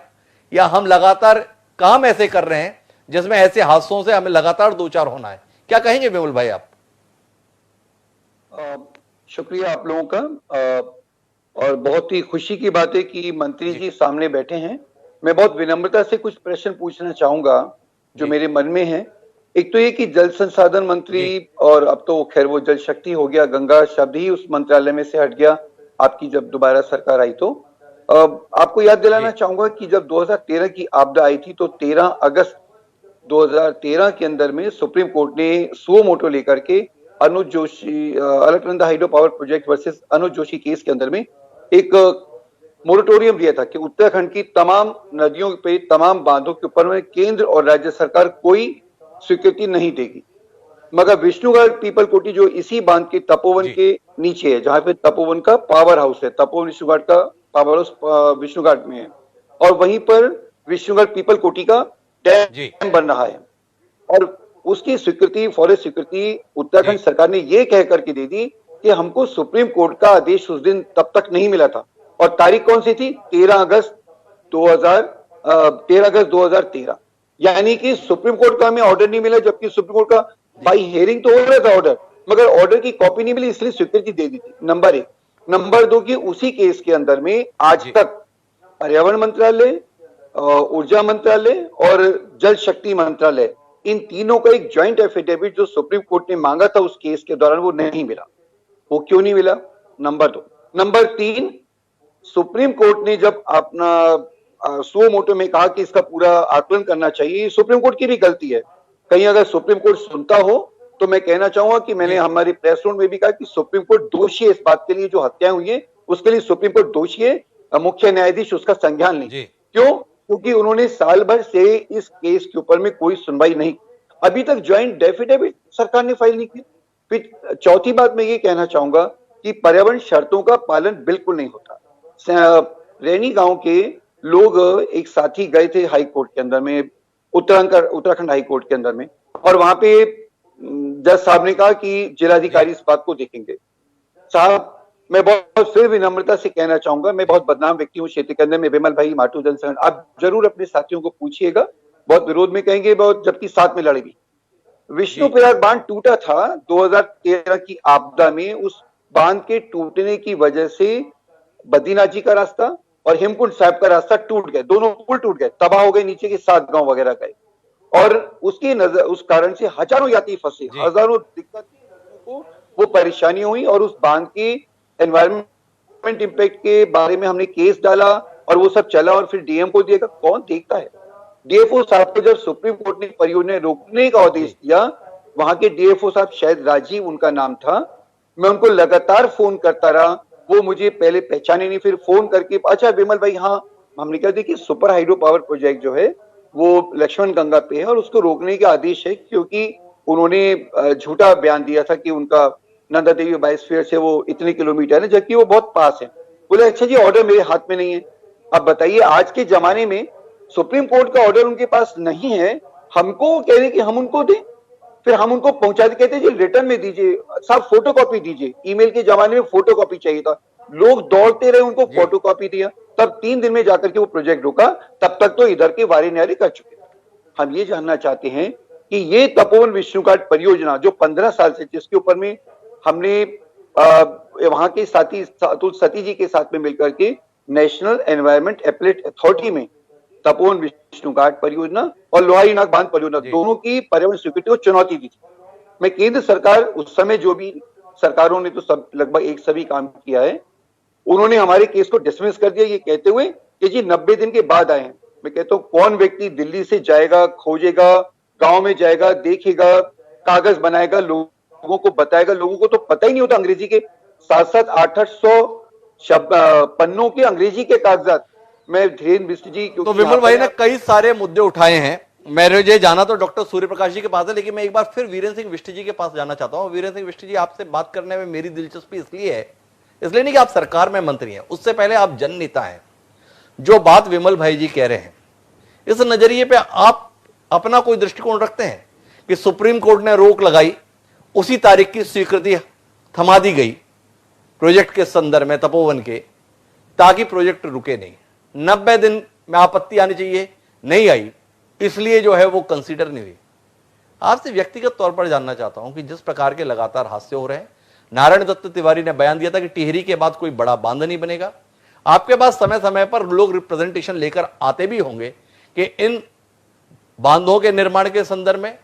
या हम लगातार काम ऐसे कर रहे हैं जिसमें ऐसे हादसों से हमें लगातार दो चार होना है। क्या कहेंगे विमल भाई आप? शुक्रिया आप लोगों का। और बहुत ही खुशी की बात है कि मंत्री जी सामने बैठे हैं। मैं बहुत विनम्रता से कुछ प्रश्न पूछना चाहूंगा जो मेरे मन में है। एक तो ये कि जल संसाधन मंत्री, और अब तो खैर वो जल शक्ति हो गया, गंगा शब्द ही उस मंत्रालय में से हट गया आपकी जब दोबारा सरकार आई। तो आपको याद दिलाना चाहूंगा कि जब 2013 की आपदा आई थी तो 13 अगस्त 2013 के अंदर में सुप्रीम कोर्ट ने सुओ मोटो लेकर के Anuj Joshi Alaknanda hydro power project versus Anuj Joshi case के अंदर में एक मोरेटोरियम दिया था कि उत्तराखंड की तमाम नदियों पे, तमाम बांधों के ऊपर में केंद्र और राज्य सरकार कोई स्वीकृति नहीं देगी। मगर विष्णुगढ़ पीपल कोटी जो इसी बांध के तपोवन के नीचे है, जहां पे तपोवन का पावर हाउस है, तपोवन विष्णुगढ़ का पावर हाउस विष्णुगढ़ में है, और वहीं पर विष्णुगढ़ पीपल कोटी का डैम बन रहा है। और उसकी स्वीकृति, फॉरेस्ट स्वीकृति उत्तराखंड सरकार ने ये कह करके दे दी कि हमको सुप्रीम कोर्ट का आदेश उस दिन तब तक नहीं मिला था। और तारीख कौन सी थी? 13 अगस्त 2013। यानी कि सुप्रीम कोर्ट का हमें ऑर्डर नहीं मिला, जबकि सुप्रीम कोर्ट का बाई हियरिंग तो हो रहा था ऑर्डर, मगर ऑर्डर की कॉपी नहीं मिली, इसलिए स्वीकृति दे दी थी। नंबर 1। नंबर 2 की उसी केस के अंदर में आज तक पर्यावरण मंत्रालय, ऊर्जा मंत्रालय और जल शक्ति मंत्रालय, इन तीनों का एक ज्वाइंट एफिडेविट जो सुप्रीम कोर्ट ने मांगा था उस केस के दौरान, वो नहीं मिला। वो क्यों नहीं मिला? नंबर 2। नंबर 3, सुप्रीम कोर्ट ने जब अपना सो मोटो में कहा कि इसका पूरा आकलन करना चाहिए, सुप्रीम कोर्ट की भी गलती है। कहीं अगर सुप्रीम कोर्ट सुनता हो तो मैं कहना चाहूंगा कि मैंने हमारे प्रेस नोट में भी कहा कि सुप्रीम कोर्ट दोषी है इस बात के लिए, जो हत्याएं हुई है उसके लिए सुप्रीम कोर्ट दोषी है, मुख्य न्यायाधीश उसका संज्ञान नहीं। क्यों? क्योंकि उन्होंने साल भर से इस केस के ऊपर में कोई सुनवाई नहीं, अभी तक ज्वाइंट एफिडेविट सरकार ने फाइल नहीं की। फिर चौथी बात मैं ये कहना चाहूंगा कि पर्यावरण शर्तों का पालन बिल्कुल नहीं होता। रैनी गांव के लोग एक साथी गए थे हाई कोर्ट के अंदर में, उत्तराखंड हाई कोर्ट के अंदर में, और वहां पे जज साहब ने कहा कि जिलाधिकारी इस बात को देखेंगे। साहब, मैं बहुत फिर विनम्रता से कहना चाहूंगा, मैं बहुत बदनाम व्यक्ति हूँ क्षेत्र के अंदर में, विमल भाई, माटू जनसंघ, आप जरूर अपने साथियों को पूछिएगा, बहुत विरोध में कहेंगे, बहुत जबकि साथ में लड़ेगी। विष्णु प्रयाग बांध टूटा था 2013 की आपदा में, उस बांध के टूटने की वजह से बद्रीनाथ जी का रास्ता और हेमकुंड साहब का रास्ता टूट गए, दोनों पुल टूट गए, तबाह हो गए, नीचे के 7 गांव वगैरह गए, और उस कारण से हजारों यात्री फंसे, हजारों दिक्कत को वो परेशानियां हुई, और उस बांध के एनवायरमेंट इंपैक्ट के बारे में हमने केस डाला और वो सब चला, और फिर डीएम को दिएगा, कौन देखता है? डीएफओ साहब को जब सुप्रीम कोर्ट ने परियोजना रोकने का आदेश दिया, वहां के डीएफओ साहब, शायद राजीव उनका नाम था, मैं उनको लगातार फोन करता रहा, वो मुझे पहले पहचाने नहीं, फिर फोन करके, अच्छा विमल भाई, हाँ, हमने कहा देखिए सुपर हाइड्रो पावर प्रोजेक्ट जो है वो लक्ष्मण गंगा पे है और उसको रोकने का आदेश है, क्योंकि उन्होंने झूठा बयान दिया था कि उनका नंदा देवी बायोस्फीयर से वो इतने किलोमीटर है, जबकि वो बहुत पास है। बोले अच्छा जी, ऑर्डर मेरे हाथ में नहीं है। अब बताइए, आज के जमाने में सुप्रीम कोर्ट का ऑर्डर उनके पास नहीं है, हमको कह रहे कि हम उनको दें, फिर हम उनको पहुंचा के कहते जी रिटर्न में दीजिए, साहब फोटोकॉपी दीजिए। ईमेल के जमाने में फोटोकॉपी चाहिए था, लोग दौड़ते रहे, उनको फोटोकॉपी दिया, तब 3 दिन में जाकर के वो प्रोजेक्ट रुका, तब तक तो इधर के वारे न्यारे कर चुके थे। हम ये जानना चाहते हैं कि ये तपोवन विष्णुघाट परियोजना जो 15 साल से, जिसके ऊपर में हमने वहां के साथी अतुल सती जी के साथ में मिलकर के नेशनल एनवायरमेंट एपेलेट अथॉरिटी में तपोवन विष्णुघाट परियोजना और लोहारी नाग बांध परियोजना दोनों की पर्यावरण स्वीकृति को चुनौती दी थी। मैं केंद्र सरकार, उस समय जो भी सरकारों ने तो सब लगभग एक सभी काम किया है, उन्होंने हमारे केस को डिसमिस कर दिया, ये कहते हुए कि जी 90 दिन के बाद आए हैं। मैं कहता हूँ, कौन व्यक्ति दिल्ली से जाएगा, खोजेगा, गांव में जाएगा, देखेगा, कागज बनाएगा, लोगों को बताएगा? लोगों को तो पता ही नहीं होता अंग्रेजी के 700 800 पन्नों के अंग्रेजी के कागजात। मैं धीरेन्द्र बिष्ट जी, तो विमल भाई ने कई सारे मुद्दे उठाए हैं, मैंने ये जाना तो डॉक्टर सूर्य प्रकाश जी के पास है, लेकिन मैं एक बार फिर वीरेंद्र सिंह बिष्ट जी के पास जाना चाहता हूं। वीरेंद्र सिंह बिष्ट जी, आपसे बात करने में मेरी दिलचस्पी इसलिए है, इसलिए नहीं कि आप सरकार में मंत्री हैं, उससे पहले आप जन नेता हैं। जो बात विमल भाई जी कह रहे हैं, इस नजरिए पे आप अपना कोई दृष्टिकोण रखते हैं कि सुप्रीम कोर्ट ने रोक लगाई, उसी तारीख की स्वीकृति थमा दी गई प्रोजेक्ट के संदर्भ में तपोवन के, ताकि प्रोजेक्ट रुके नहीं, 90 दिन में आपत्ति आनी चाहिए, नहीं आई, इसलिए जो है वो कंसीडर नहीं हुई। आपसे व्यक्तिगत तौर पर जानना चाहता हूं कि जिस प्रकार के लगातार हादसे हो रहे हैं, नारायण दत्त तिवारी ने बयान दिया था कि टिहरी के बाद कोई बड़ा बांध नहीं बनेगा। आपके पास समय समय पर लोग रिप्रेजेंटेशन लेकर आते भी होंगे कि इन बांधों के निर्माण के संदर्भ में,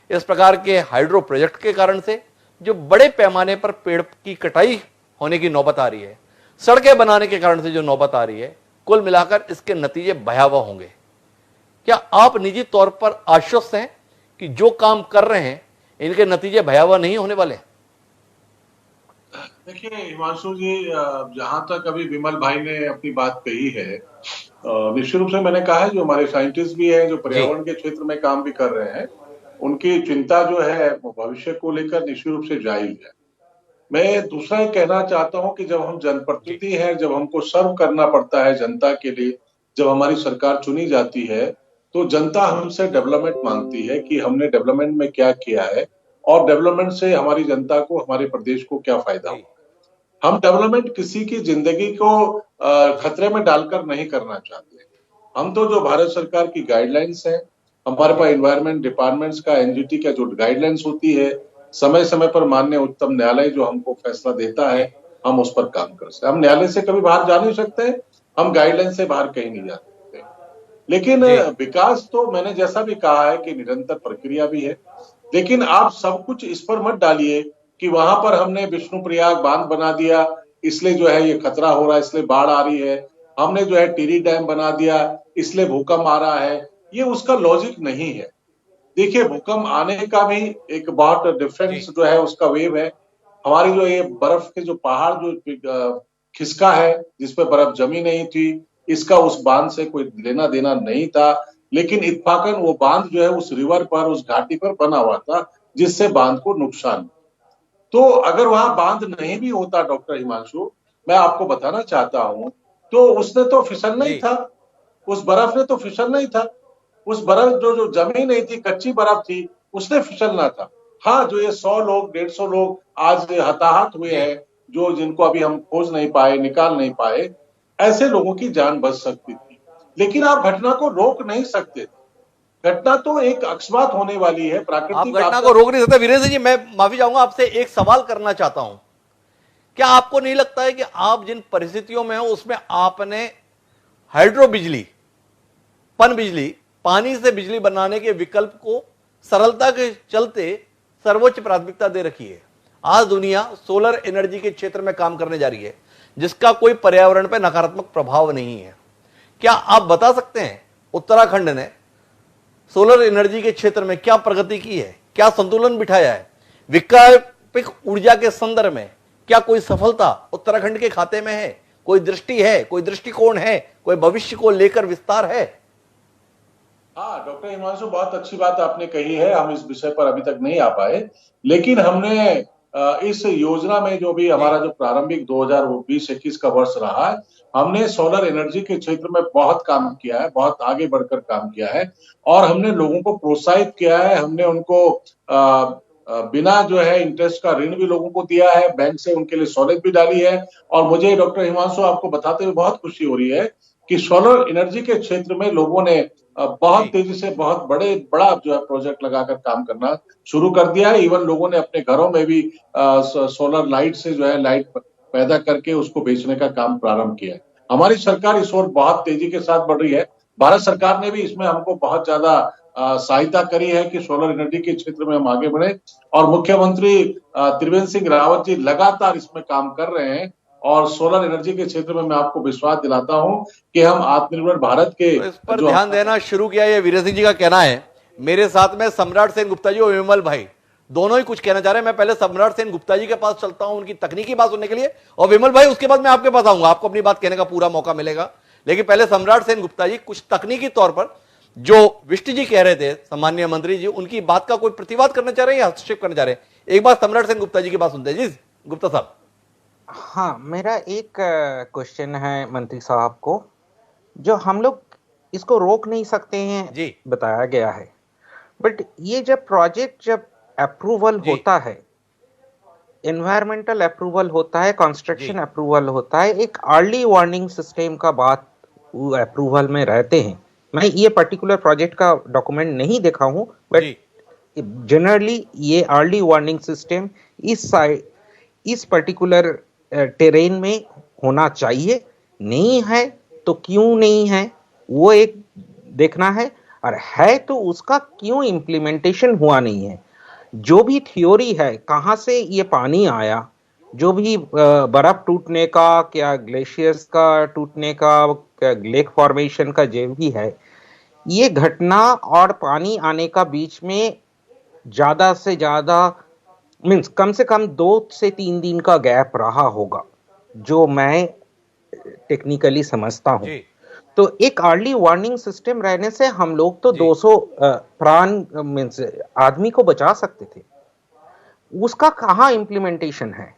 इस प्रकार के हाइड्रो प्रोजेक्ट के कारण से जो बड़े पैमाने पर पेड़ की कटाई होने की नौबत आ रही है, सड़कें बनाने के कारण से जो नौबत आ रही है, कुल मिलाकर इसके नतीजे भयावह होंगे। क्या आप निजी तौर पर आश्वस्त हैं कि जो काम कर रहे हैं इनके नतीजे भयावह नहीं होने वाले? देखिए हिमांशु जी, जहां तक अभी विमल भाई ने अपनी बात कही है, निश्चित रूप से मैंने कहा है, जो हमारे साइंटिस्ट भी हैं, जो पर्यावरण के क्षेत्र में काम भी कर रहे हैं, उनकी चिंता जो है भविष्य को लेकर निश्चित रूप से जायज है। मैं दूसरा कहना चाहता हूं कि जब हम जनप्रतिनिधि हैं, जब हमको सर्व करना पड़ता है जनता के लिए, जब हमारी सरकार चुनी जाती है, तो जनता हमसे डेवलपमेंट मांगती है कि हमने डेवलपमेंट में क्या किया है और डेवलपमेंट से हमारी जनता को, हमारे प्रदेश को क्या फायदा हुआ। हम डेवलपमेंट किसी की जिंदगी को खतरे में डालकर नहीं करना चाहते। हम तो जो भारत सरकार की गाइडलाइंस है, हमारे पास एनवायरमेंट डिपार्टमेंट्स का, एनजीटी का जो गाइडलाइंस होती है, समय समय पर माननीय उच्चतम न्यायालय जो हमको फैसला देता है, हम उस पर काम कर सकते। हम न्यायालय से कभी बाहर जा नहीं सकते, हम गाइडलाइन से बाहर कहीं नहीं जा सकते। लेकिन विकास तो मैंने जैसा भी कहा है कि निरंतर प्रक्रिया भी है, लेकिन आप सब कुछ इस पर मत डालिए कि वहां पर हमने विष्णुप्रयाग बांध बना दिया इसलिए जो है ये खतरा हो रहा है, इसलिए बाढ़ आ रही है, हमने जो है टिहरी डैम बना दिया इसलिए भूकंप आ रहा है। ये उसका लॉजिक नहीं है। देखिए, भूकंप आने का भी एक बहुत डिफरेंस जो है उसका वेव है। हमारी जो ये बर्फ के जो पहाड़ जो खिसका है, जिसपे बर्फ जमी नहीं थी, इसका उस बांध से कोई लेना देना नहीं था, लेकिन इत्फाकन वो बांध जो है उस रिवर पर, उस घाटी पर बना हुआ था, जिससे बांध को नुकसान। तो अगर वहां बांध नहीं भी होता डॉक्टर हिमांशु, मैं आपको बताना चाहता हूं, तो उसने तो फिसलना ही था, उस बर्फ ने तो फिसलना ही था। उस बर्फ जो जमी नहीं थी, कच्ची बर्फ थी, उसने फिसलना था। हाँ, जो ये 100 लोग 150 लोग आज हताहत हुए हैं, जो जिनको अभी हम खोज नहीं पाए, निकाल नहीं पाए, ऐसे लोगों की जान बच सकती थी। लेकिन आप घटना को रोक नहीं सकते। घटना तो एक अकस्मात होने वाली है, आप प्राकृतिक घटना को रोक नहीं सकते। वीरेंद्र जी, मैं माफी चाहूंगा, आपसे एक सवाल करना चाहता हूं। क्या आपको नहीं लगता है कि आप जिन परिस्थितियों में हो उसमें आपने हाइड्रो बिजली, पन बिजली, पानी से बिजली बनाने के विकल्प को सरलता के चलते सर्वोच्च प्राथमिकता दे रखी है? आज दुनिया सोलर एनर्जी के क्षेत्र में काम करने जा रही है, जिसका कोई पर्यावरण पर नकारात्मक प्रभाव नहीं है। क्या आप बता सकते हैं उत्तराखंड ने सोलर एनर्जी के क्षेत्र में क्या प्रगति की है, क्या संतुलन बिठाया है? वैकल्पिक ऊर्जा के संदर्भ में क्या कोई सफलता उत्तराखंड के खाते में है? कोई दृष्टि है, कोई दृष्टिकोण है, कोई भविष्य को लेकर विस्तार है? हाँ डॉक्टर हिमांशु, बहुत अच्छी बात आपने कही है। हम इस विषय पर अभी तक नहीं आ पाए, लेकिन हमने इस योजना में जो भी हमारा जो प्रारंभिक 2020-21 का वर्ष रहा है, हमने सोलर एनर्जी के क्षेत्र में बहुत काम किया है, बहुत आगे बढ़कर काम किया है और हमने लोगों को प्रोत्साहित किया है। हमने उनको बिना जो है इंटरेस्ट का ऋण भी लोगों को दिया है, बैंक से उनके लिए सहूलियत भी डाली है। और मुझे डॉक्टर हिमांशु आपको बताते हुए बहुत खुशी हो रही है कि सोलर एनर्जी के क्षेत्र में लोगों ने बहुत तेजी से बहुत बड़ा जो है प्रोजेक्ट लगाकर काम करना शुरू कर दिया है। इवन लोगों ने अपने घरों में भी सोलर लाइट से जो है लाइट पैदा करके उसको बेचने का काम प्रारंभ किया है। हमारी सरकार इस ओर बहुत तेजी के साथ बढ़ रही है। भारत सरकार ने भी इसमें हमको बहुत ज्यादा सहायता करी है कि सोलर एनर्जी के क्षेत्र में हम आगे बढ़े और मुख्यमंत्री त्रिवेंद्र सिंह रावत जी लगातार इसमें काम कर रहे हैं और सोलर एनर्जी के क्षेत्र में मैं आपको विश्वास दिलाता हूं कि हम आत्मनिर्भर भारत के तो इस पर ध्यान देना शुरू किया। ये वीरेंद्र सिंह जी का कहना है। मेरे साथ में सम्राट सेन गुप्ता जी और विमल भाई दोनों ही कुछ कहना चाह रहे हैं। मैं पहले सम्राट सेन गुप्ता जी के पास चलता हूं उनकी तकनीकी बात सुनने के लिए, और विमल भाई उसके बाद मैं आपके पास आऊंगा, आपको अपनी बात कहने का पूरा मौका मिलेगा। लेकिन पहले सम्राट सेन गुप्ता जी कुछ तकनीकी तौर पर जो विष्ट जी कह रहे थे, सामान्य मंत्री जी, उनकी बात का कोई प्रतिवाद करना चाह रहे हैं या हस्तक्षेप करना चाह रहे हैं? एक बार सम्राट सेन गुप्ता जी की बात सुनते हैं। जी गुप्ता साहब। हाँ, मेरा एक क्वेश्चन है मंत्री साहब को। जो हम लोग इसको रोक नहीं सकते हैं जी, बताया गया है, बट ये जब प्रोजेक्ट जब अप्रूवल होता है, एनवायरमेंटल अप्रूवल होता है, कंस्ट्रक्शन अप्रूवल होता है, एक अर्ली वार्निंग सिस्टम का बात अप्रूवल में रहते हैं। मैं ये पर्टिकुलर प्रोजेक्ट का डॉक्यूमेंट नहीं देखा हूं, बट जनरली ये अर्ली वार्निंग सिस्टम इस पर्टिकुलर टेरेन में होना चाहिए। नहीं है तो क्यों नहीं है, वो एक देखना है, और है तो उसका क्यों इम्प्लीमेंटेशन हुआ नहीं है। जो भी थ्योरी है, कहां से ये पानी आया, जो भी बर्फ टूटने का, क्या ग्लेशियर्स का टूटने का, क्या लेक फॉर्मेशन का जो भी है, ये घटना और पानी आने का बीच में ज्यादा से ज्यादा मीन्स कम से कम 2 से 3 दिन का गैप रहा होगा, जो मैं टेक्निकली समझता हूं। तो एक अर्ली वार्निंग सिस्टम रहने से हम लोग तो 200 प्राण मीन्स आदमी को बचा सकते थे। उसका कहाँ इम्प्लीमेंटेशन है?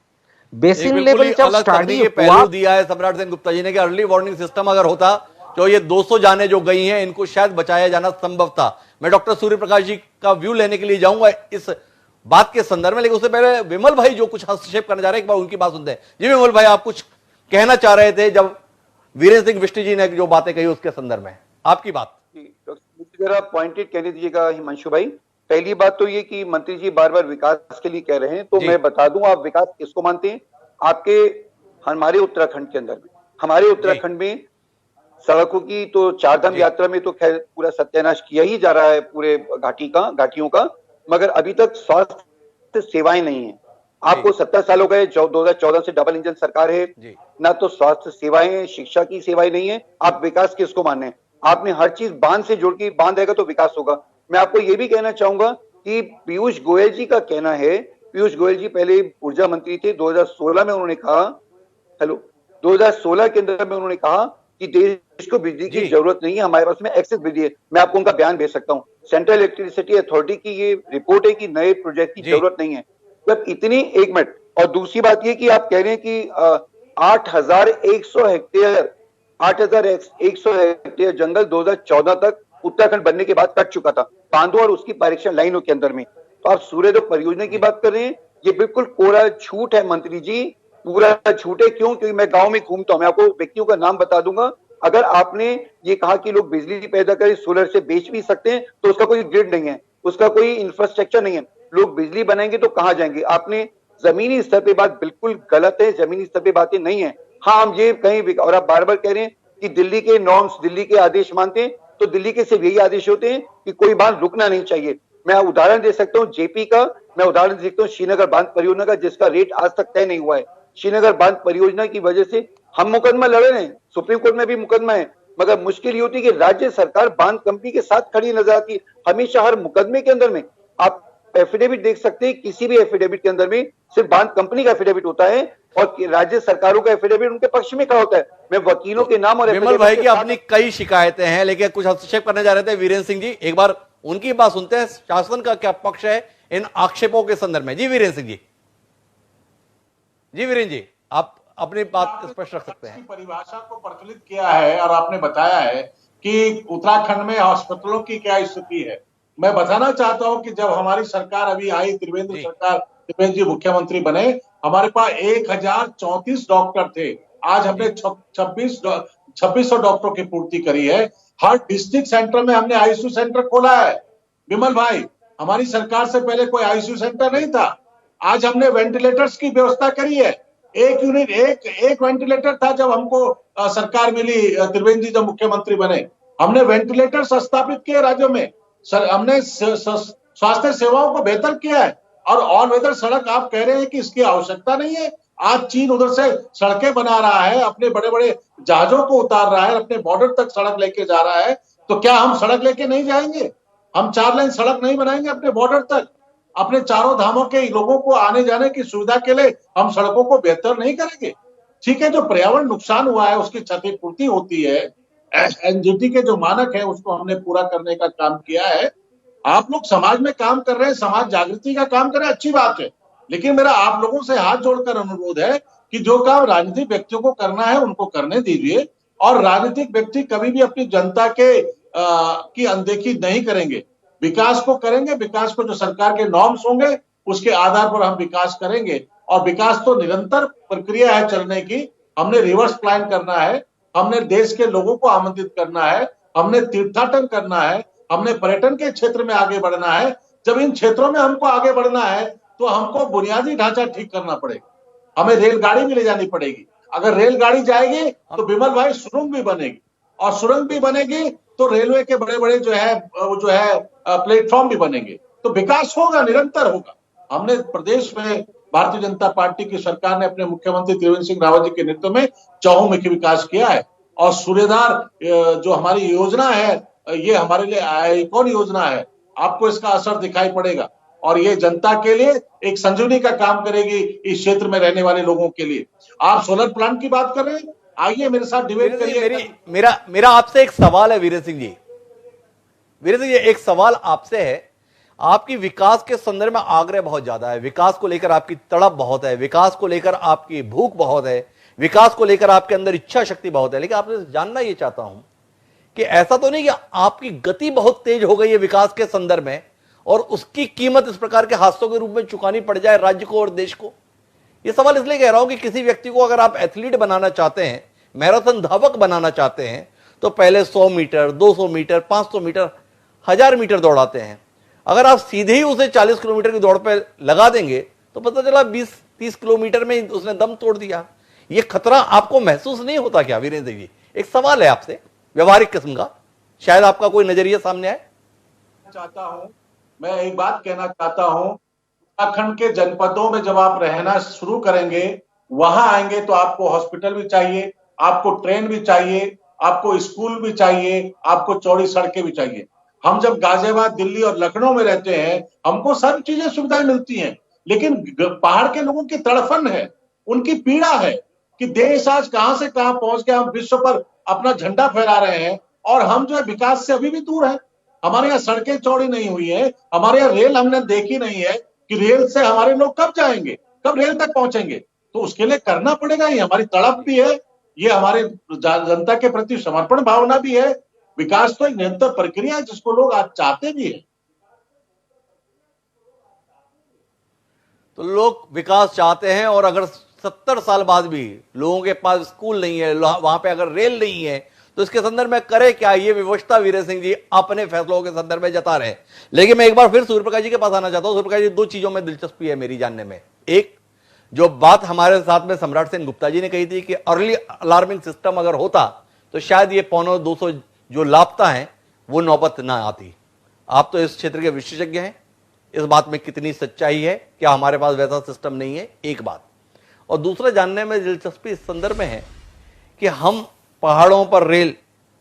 बेसिन लेवल जब स्टडी पहलू दिया है सम्राट सेन गुप्ता जी ने कि अर्ली वार्निंग सिस्टम अगर होता जो ये 200 जाने जो गई हैं इनको शायद बचाया जाना संभव था। मैं डॉक्टर सूर्य प्रकाश जी का व्यू लेने के लिए जाऊंगा इस बात के संदर्भ में, लेकिन उससे पहले विमल भाई जो कुछ हस्तक्षेप करने जा रहे हैं एक बार उनकी बात सुनते हैं। जी विमल भाई, आप कुछ कहना चाह रहे थे जब वीरेंद्र सिंह बिष्ट जी ने जो बातें कही उसके संदर्भ में, आपकी बात। जरा पॉइंटेड कहने दीजिएगा हिमांशु भाई। पहली बात तो ये कि मंत्री जी बार बार विकास के लिए कह रहे हैं, तो मैं बता दूं आप विकास किसको मानते हैं। आपके हमारे उत्तराखंड के अंदर में, हमारे उत्तराखंड में सड़कों की तो चारधाम यात्रा में तो खैर पूरा सत्यानाश किया ही जा रहा है पूरे घाटियों का, मगर अभी तक स्वास्थ्य सेवाएं नहीं है। आपको 70 साल हो गए, 2014 से डबल इंजन सरकार है, ना तो स्वास्थ्य सेवाएं, शिक्षा की सेवाएं नहीं है। आप विकास किसको मानने हैं? आपने हर चीज बांध से जोड़ के, बांध रहेगा तो विकास होगा। मैं आपको ये भी कहना चाहूंगा कि पीयूष गोयल जी का कहना है, पीयूष गोयल जी पहले ऊर्जा मंत्री थे, 2016 में उन्होंने कहा, 2016 के अंदर में उन्होंने कहा कि देश को बिजली की जरूरत नहीं है, हमारे पास में एक्सेस बिजली है। मैं आपको उनका बयान भेज सकता हूं। सेंट्रल इलेक्ट्रिसिटी अथॉरिटी की ये रिपोर्ट है कि नए प्रोजेक्ट की जरूरत नहीं है। जब इतनी, एक मिनट, और दूसरी बात ये कि आप कह रहे हैं कि 8,100 हेक्टेयर जंगल 2014 तक उत्तराखंड बनने के बाद कट चुका था, बांधों और उसकी पारेषण लाइनों के अंदर में। तो आप सूर्योदय परियोजना की बात कर रहे हैं, ये बिल्कुल कोरा झूठ है मंत्री जी, पूरा झूठ है। क्यों? क्योंकि मैं गांव में घूमता हूं, मैं आपको व्यक्तियों का नाम बता दूंगा। अगर आपने ये कहा कि लोग बिजली पैदा करें, सोलर से बेच भी सकते हैं, तो उसका कोई ग्रिड नहीं है, उसका कोई इंफ्रास्ट्रक्चर नहीं है। लोग बिजली बनाएंगे तो कहां जाएंगे? आपने जमीनी स्तर पे बात बिल्कुल गलत है, जमीनी स्तर पे बातें नहीं है। हाँ, हम ये कहीं, और आप बार बार कह रहे हैं कि दिल्ली के नॉर्म्स, दिल्ली के आदेश मानते हैं, तो दिल्ली के सिर्फ यही आदेश होते हैं कि कोई बांध रुकना नहीं चाहिए। मैं उदाहरण दे सकता हूँ जेपी का, मैं उदाहरण दे सकता हूँ श्रीनगर बांध परियोजना का, जिसका रेट आज तक तय नहीं हुआ है। श्रीनगर बांध परियोजना की वजह से हम मुकदमा लड़े रहे हैं, सुप्रीम कोर्ट में भी मुकदमा है, मगर मुश्किल ये होती है कि राज्य सरकार बांध कंपनी के साथ खड़ी नजर आती है हमेशा। हर मुकदमे के अंदर में आप एफिडेविट देख सकते हैं, किसी भी एफिडेविट के अंदर में सिर्फ बांध कंपनी का एफिडेविट होता है और राज्य सरकारों का एफिडेविट उनके पक्ष में खड़ा होता है। मैं वकीलों के नाम और विमल भाई की अपनी कई शिकायतें हैं, लेकिन कुछ हस्तक्षेप करने जा रहे थे वीरेंद्र सिंह जी, एक बार उनकी बात सुनते हैं। शासन का क्या पक्ष है इन आक्षेपों के संदर्भ में? जी वीरेंद्र सिंह जी। जी वीरेंद्र जी, आप अपनी बात स्पष्ट रख सकते हैं। परिभाषा को प्रचलित किया है और आपने बताया है कि उत्तराखंड में अस्पतालों की क्या स्थिति है। मैं बताना चाहता हूं कि जब हमारी सरकार अभी आई, त्रिवेंद्र सरकार, त्रिवेंद्र जी मुख्यमंत्री बने, हमारे पास 1034 डॉक्टर थे। आज हमने 2600 डॉक्टरों की पूर्ति करी है। हर डिस्ट्रिक्ट सेंटर में हमने आईसीयू सेंटर खोला है। विमल भाई, हमारी सरकार से पहले कोई आईसीयू सेंटर नहीं था। आज हमने वेंटिलेटर्स की व्यवस्था करी है। एक यूनिट, एक वेंटिलेटर था जब हमको सरकार मिली, त्रिवेंद्र जी जब मुख्यमंत्री बने। हमने वेंटिलेटर्स स्थापित किए राज्यों में। हमने स्वास्थ्य सेवाओं को बेहतर किया है। और ऑल वेदर सड़क आप कह रहे हैं कि इसकी आवश्यकता नहीं है। आज चीन उधर से सड़कें बना रहा है, अपने बड़े बड़े जहाजों को उतार रहा है, अपने बॉर्डर तक सड़क लेके जा रहा है। तो क्या हम सड़क लेके नहीं जाएंगे? हम 4 लेन सड़क नहीं बनाएंगे अपने बॉर्डर तक? अपने चारों धामों के लोगों को आने जाने की सुविधा के लिए हम सड़कों को बेहतर नहीं करेंगे? ठीक है, जो पर्यावरण नुकसान हुआ है उसकी क्षतिपूर्ति होती है। एनजीटी के जो मानक है उसको हमने पूरा करने का काम किया है। आप लोग समाज में काम कर रहे हैं, समाज जागृति का काम कर रहे हैं, अच्छी बात है। लेकिन मेरा आप लोगों से हाथ जोड़कर अनुरोध है कि जो काम राजनीतिक व्यक्तियों को करना है उनको करने दीजिए। और राजनीतिक व्यक्ति कभी भी अपनी जनता की अनदेखी नहीं करेंगे। विकास को करेंगे, विकास को जो सरकार के नॉर्म्स होंगे उसके आधार पर हम विकास करेंगे। और विकास तो निरंतर प्रक्रिया है चलने की। हमने रिवर्स प्लान करना है, हमने देश के लोगों को आमंत्रित करना है, हमने तीर्थाटन करना है, हमने पर्यटन के क्षेत्र में आगे बढ़ना है। जब इन क्षेत्रों में हमको आगे बढ़ना है तो हमको बुनियादी ढांचा ठीक करना पड़ेगा। हमें रेलगाड़ी भी ले जानी पड़ेगी। अगर रेलगाड़ी जाएगी तो विमल भाई सुरंग भी बनेगी, और सुरंग भी बनेगी तो रेलवे के बड़े बड़े जो है प्लेटफॉर्म भी बनेंगे। तो विकास होगा, निरंतर होगा। हमने प्रदेश में भारतीय जनता पार्टी की सरकार ने अपने मुख्यमंत्री त्रिवेंद्र सिंह रावत जी के नेतृत्व में चहुमुखी विकास किया है। और सूर्यधार जो हमारी योजना है, ये हमारे लिए आइकॉन योजना है। आपको इसका असर दिखाई पड़ेगा और ये जनता के लिए एक संजीवनी का काम करेगी इस क्षेत्र में रहने वाले लोगों के लिए। आप सोलर प्लांट की बात कर रहे हैं, आइए मेरे साथ डिबेट करिए। मेरा आपसे एक सवाल है वीरेंद्र सिंह जी। वीरेंद्र सिंह जी, एक सवाल आपसे है। आपकी विकास के संदर्भ में आग्रह बहुत ज्यादा है, विकास को लेकर आपकी तड़प बहुत है, विकास को लेकर आपकी भूख बहुत है, विकास को लेकर आपके अंदर इच्छा शक्ति बहुत है। लेकिन आपसे जानना ये चाहता हूं कि ऐसा तो नहीं कि आपकी गति बहुत तेज हो गई है विकास के संदर्भ में और उसकी कीमत इस प्रकार के हादसों के रूप में चुकानी पड़ जाए राज्य को और देश को। यह सवाल इसलिए कह रहा हूं कि किसी व्यक्ति को अगर आप एथलीट बनाना चाहते हैं, मैराथन धावक बनाना चाहते हैं, तो पहले 100 मीटर, 200 मीटर, 500 मीटर, 1000 मीटर दौड़ाते हैं। अगर आप सीधे ही उसे 40 किलोमीटर की दौड़ पर लगा देंगे तो पता चला 20-30 किलोमीटर में उसने दम तोड़ दिया। यह खतरा आपको महसूस नहीं होता क्या वीरेंद्र जी? एक सवाल है आपसे व्यवहारिक किस्म का, शायद आपका कोई नजरिया सामने आए। मैं एक बात कहना चाहता हूं, उत्तराखंड के जनपदों में जब आप रहना शुरू करेंगे, वहां आएंगे तो आपको हॉस्पिटल भी चाहिए, आपको ट्रेन भी चाहिए, आपको स्कूल भी चाहिए, आपको चौड़ी सड़कें भी चाहिए। हम जब गाजियाबाद, दिल्ली और लखनऊ में रहते हैं, हमको सब चीजें सुविधाएं मिलती हैं, लेकिन पहाड़ के लोगों की तड़फन है, उनकी पीड़ा है कि देश आज कहां से कहां पहुंच गया। हम विश्व पर अपना झंडा फहरा रहे हैं और हम जो है विकास से अभी भी दूर हैं। हमारे यहाँ सड़कें चौड़ी नहीं हुई है, हमारे यहाँ रेल हमने देखी नहीं है कि रेल से हमारे लोग कब जाएंगे, कब रेल तक पहुंचेंगे। तो उसके लिए करना पड़ेगा, ये हमारी तड़प भी है, ये हमारे जनता के प्रति समर्पण भावना भी है। विकास तो एक निरंतर प्रक्रिया है जिसको लोग आज चाहते भी है। तो लोग विकास चाहते हैं और अगर 70 साल बाद भी लोगों के पास स्कूल नहीं है, वहां पे अगर रेल नहीं है, तो इसके संदर्भ में करे क्या? ये विवशता वीरेंद्र सिंह जी अपने फैसलों के संदर्भ में जता रहे हैं। लेकिन मैं एक बार फिर सूर्यप्रकाश जी के पास आना चाहता हूं। सूर्यप्रकाश जी, दो चीजों में दिलचस्पी है मेरी जानने में। एक, जो बात हमारे साथ में सम्राट सेन गुप्ता जी ने कही थी कि अर्ली अलार्मिंग सिस्टम अगर होता तो शायद ये 200 जो लापता है वो नौबत ना आती। आप तो इस क्षेत्र के विशेषज्ञ हैं, इस बात में कितनी सच्चाई है? क्या हमारे पास वैसा सिस्टम नहीं है? एक बात। और दूसरा जानने में दिलचस्पी इस संदर्भ में है कि हम पहाड़ों पर रेल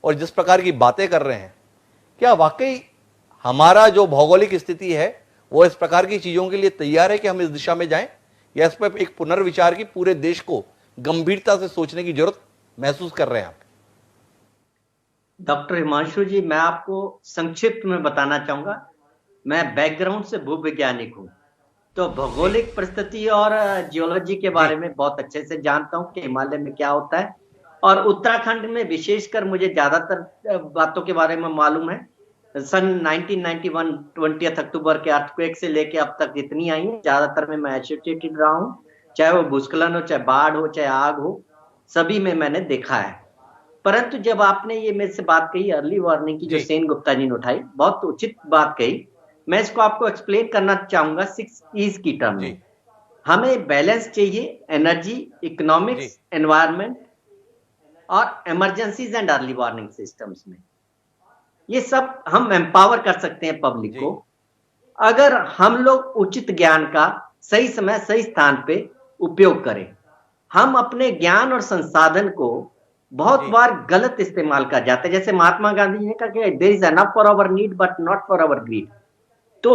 और जिस प्रकार की बातें कर रहे हैं, क्या वाकई हमारा जो भौगोलिक स्थिति है वो इस प्रकार की चीजों के लिए तैयार है कि हम इस दिशा में जाएं, या इस पर एक पुनर्विचार की पूरे देश को गंभीरता से सोचने की जरूरत महसूस कर रहे हैं आप? डॉक्टर हिमांशु जी, मैं आपको संक्षिप्त में बताना चाहूंगा। मैं बैकग्राउंड से भूवैज्ञानिक हूं, तो भौगोलिक परिस्थिति और जियोलॉजी के बारे में बहुत अच्छे से जानता हूं कि हिमालय में क्या होता है। और उत्तराखंड में विशेषकर मुझे ज्यादातर बातों के बारे में मालूम है। सन 1991 20 अक्टूबर के अर्थक्वेक से लेके अब तक जितनी आई है, ज्यादातर में मैं एसोसिएटेड रहा हूं, चाहे वो भूस्खलन हो, चाहे बाढ़ हो, चाहे आग हो, सभी में मैंने देखा है। परंतु जब आपने ये मेरे से बात कही अर्ली वार्निंग की, जो सेन गुप्ता जी ने उठाई, बहुत उचित बात कही। मैं इसको आपको एक्सप्लेन करना चाहूंगा 6 E's की टर्म में। हमें बैलेंस चाहिए, एनर्जी, इकोनॉमिक्स, एनवायरनमेंट और emergencies and early warning systems में। ये सब हम एम्पावर कर सकते हैं पब्लिक को, अगर हम लोग उचित ज्ञान का सही समय सही स्थान पे उपयोग करें। हम अपने ज्ञान और संसाधन को बहुत बार गलत इस्तेमाल कर जाते हैं। जैसे महात्मा गांधी ने कहा कि there is enough for our need but not for our greed. तो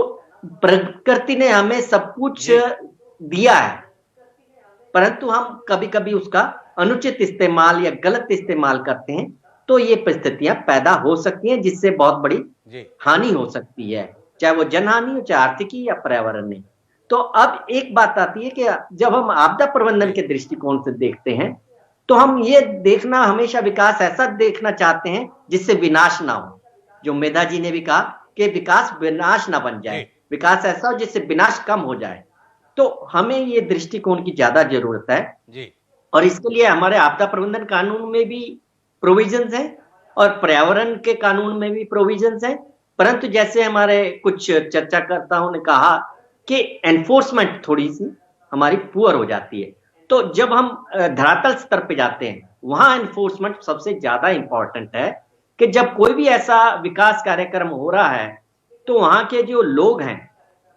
प्रकृति ने हमें सब कुछ दिया है, परंतु हम कभी कभी उसका अनुचित इस्तेमाल या गलत इस्तेमाल करते हैं, तो ये परिस्थितियां पैदा हो सकती हैं जिससे बहुत बड़ी हानि हो सकती है, चाहे वो जनहानि हो, चाहे आर्थिकी या पर्यावरणीय। तो अब एक बात आती है कि जब हम आपदा प्रबंधन के दृष्टिकोण से देखते हैं, तो हम ये देखना हमेशा विकास ऐसा देखना चाहते हैं जिससे विनाश ना हो। जो मेधा जी ने भी कहा कि विकास विनाश ना बन जाए, विकास ऐसा हो जिससे विनाश कम हो जाए। तो हमें ये दृष्टिकोण की ज्यादा जरूरत है जी। और इसके लिए हमारे आपदा प्रबंधन कानून में भी प्रोविजंस हैं और पर्यावरण के कानून में भी प्रोविजंस हैं। परंतु जैसे हमारे कुछ चर्चाकर्ताओं ने कहा कि एनफोर्समेंट थोड़ी सी हमारी पुअर हो जाती है। तो जब हम धरातल स्तर पे जाते हैं, वहां एनफोर्समेंट सबसे ज्यादा इंपॉर्टेंट है कि जब कोई भी ऐसा विकास कार्यक्रम हो रहा है, तो वहां के जो लोग हैं,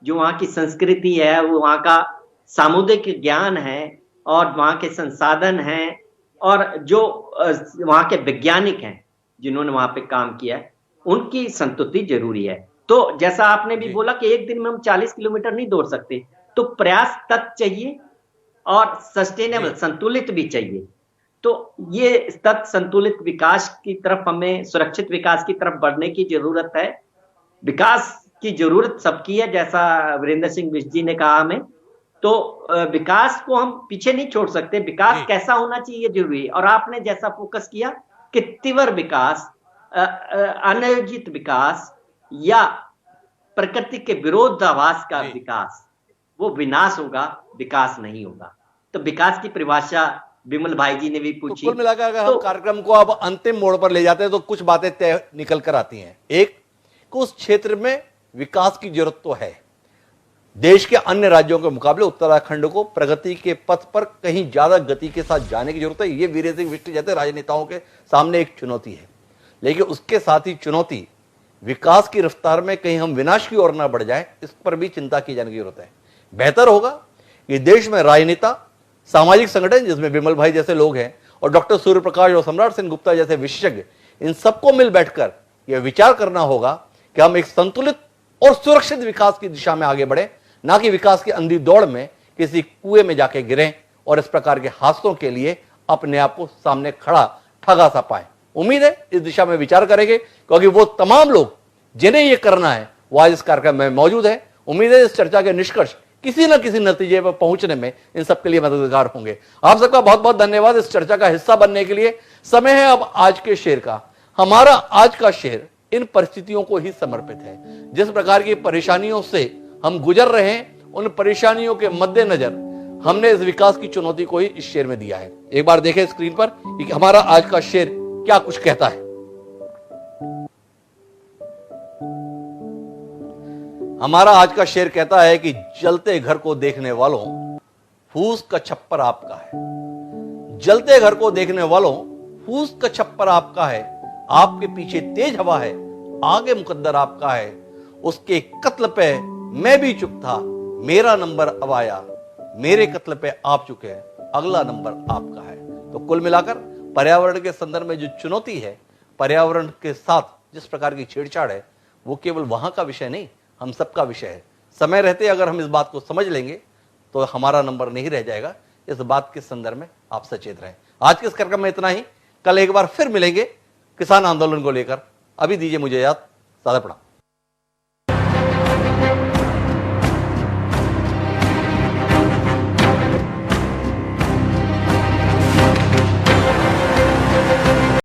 जो वहां की संस्कृति है, वो वहां का सामुदायिक ज्ञान है और वहां के संसाधन हैं और जो वहां के वैज्ञानिक हैं जिन्होंने वहां पे काम किया है, उनकी संतुष्टि जरूरी है। तो जैसा आपने भी बोला कि एक दिन में हम 40 किलोमीटर नहीं दौड़ सकते, तो प्रयास तक चाहिए और सस्टेनेबल संतुलित भी चाहिए। तो ये तत् संतुलित विकास की तरफ, हमें सुरक्षित विकास की तरफ बढ़ने की जरूरत है। विकास की जरूरत सबकी है, जैसा वीरेंद्र सिंह बिष्ट जी ने कहा हमें। तो विकास को हम पीछे नहीं छोड़ सकते। विकास कैसा होना चाहिए जरूरी है। और आपने जैसा फोकस किया कि तीव्र विकास अनायोजित विकास या प्रकृति के विरोधाभास का जी। विकास, वो विनाश होगा, विकास नहीं होगा। तो विकास की परिभाषा विमल भाई जी ने भी तो पूछी। कुल मिलाकर अगर तो हम कार्यक्रम को अब अंतिम मोड़ पर ले जाते हैं तो कुछ बातें तय निकल कर आती हैं। एक, कि उस क्षेत्र में विकास की जरूरत तो है। देश के अन्य राज्यों के मुकाबले उत्तराखंड को प्रगति के पथ पर कहीं ज्यादा गति के साथ जाने की जरूरत है। ये वीरेंद्र सिंह बिष्ट जैसे राजनेताओं के सामने एक चुनौती है। लेकिन उसके साथ ही चुनौती विकास की रफ्तार में कहीं हम विनाश की ओर ना बढ़ जाए, इस पर भी चिंता की जाने की जरूरत है। बेहतर होगा कि देश में राजनेता, सामाजिक संगठन जिसमें विमल भाई जैसे लोग हैं और डॉक्टर सूर्य प्रकाश और सम्राट सिंह गुप्ता जैसे विशेषज्ञ, इन सबको मिल बैठकर यह विचार करना होगा कि हम एक संतुलित और सुरक्षित विकास की दिशा में आगे बढ़े, ना कि विकास की अंधी दौड़ में किसी कुएं में जाके गिरें और इस प्रकार के हादसों के लिए अपने आप को सामने खड़ा ठगा सा पाए। उम्मीद है इस दिशा में विचार करेंगे, क्योंकि वो तमाम लोग जिन्हें ये करना है वो आज इस कार्यक्रम में मौजूद है। उम्मीद है इस चर्चा के निष्कर्ष किसी न किसी नतीजे पर पहुंचने में इन सबके लिए मददगार होंगे। आप सबका बहुत बहुत धन्यवाद इस चर्चा का हिस्सा बनने के लिए। समय है अब आज के शेर का। हमारा आज का शेर इन परिस्थितियों को ही समर्पित है। जिस प्रकार की परेशानियों से हम गुजर रहे हैं, उन परेशानियों के मद्देनजर हमने इस विकास की चुनौती को ही इस शेर में दिया है। एक बार देखें स्क्रीन पर कि हमारा आज का शेर क्या कुछ कहता है। हमारा आज का शेर कहता है कि जलते घर को देखने वालों, फूस का छप्पर आपका है। जलते घर को देखने वालों, फूस का छप्पर आपका है। आपके पीछे तेज हवा है, आगे मुकद्दर आपका है। उसके कत्ल पे मैं भी चुप था, मेरा नंबर अब आया। मेरे कत्ल पे आप चुके हैं, अगला नंबर आपका है। तो कुल मिलाकर पर्यावरण के संदर्भ में जो चुनौती है, पर्यावरण के साथ जिस प्रकार की छेड़छाड़ है, वो केवल वहां का विषय नहीं, हम सबका विषय है। समय रहते अगर हम इस बात को समझ लेंगे तो हमारा नंबर नहीं रह जाएगा। इस बात के संदर्भ में आप सचेत रहें। आज के इस कार्यक्रम में इतना ही। कल एक बार फिर मिलेंगे किसान आंदोलन को लेकर। अभी दीजिए मुझे याद। सादा प्रणाम।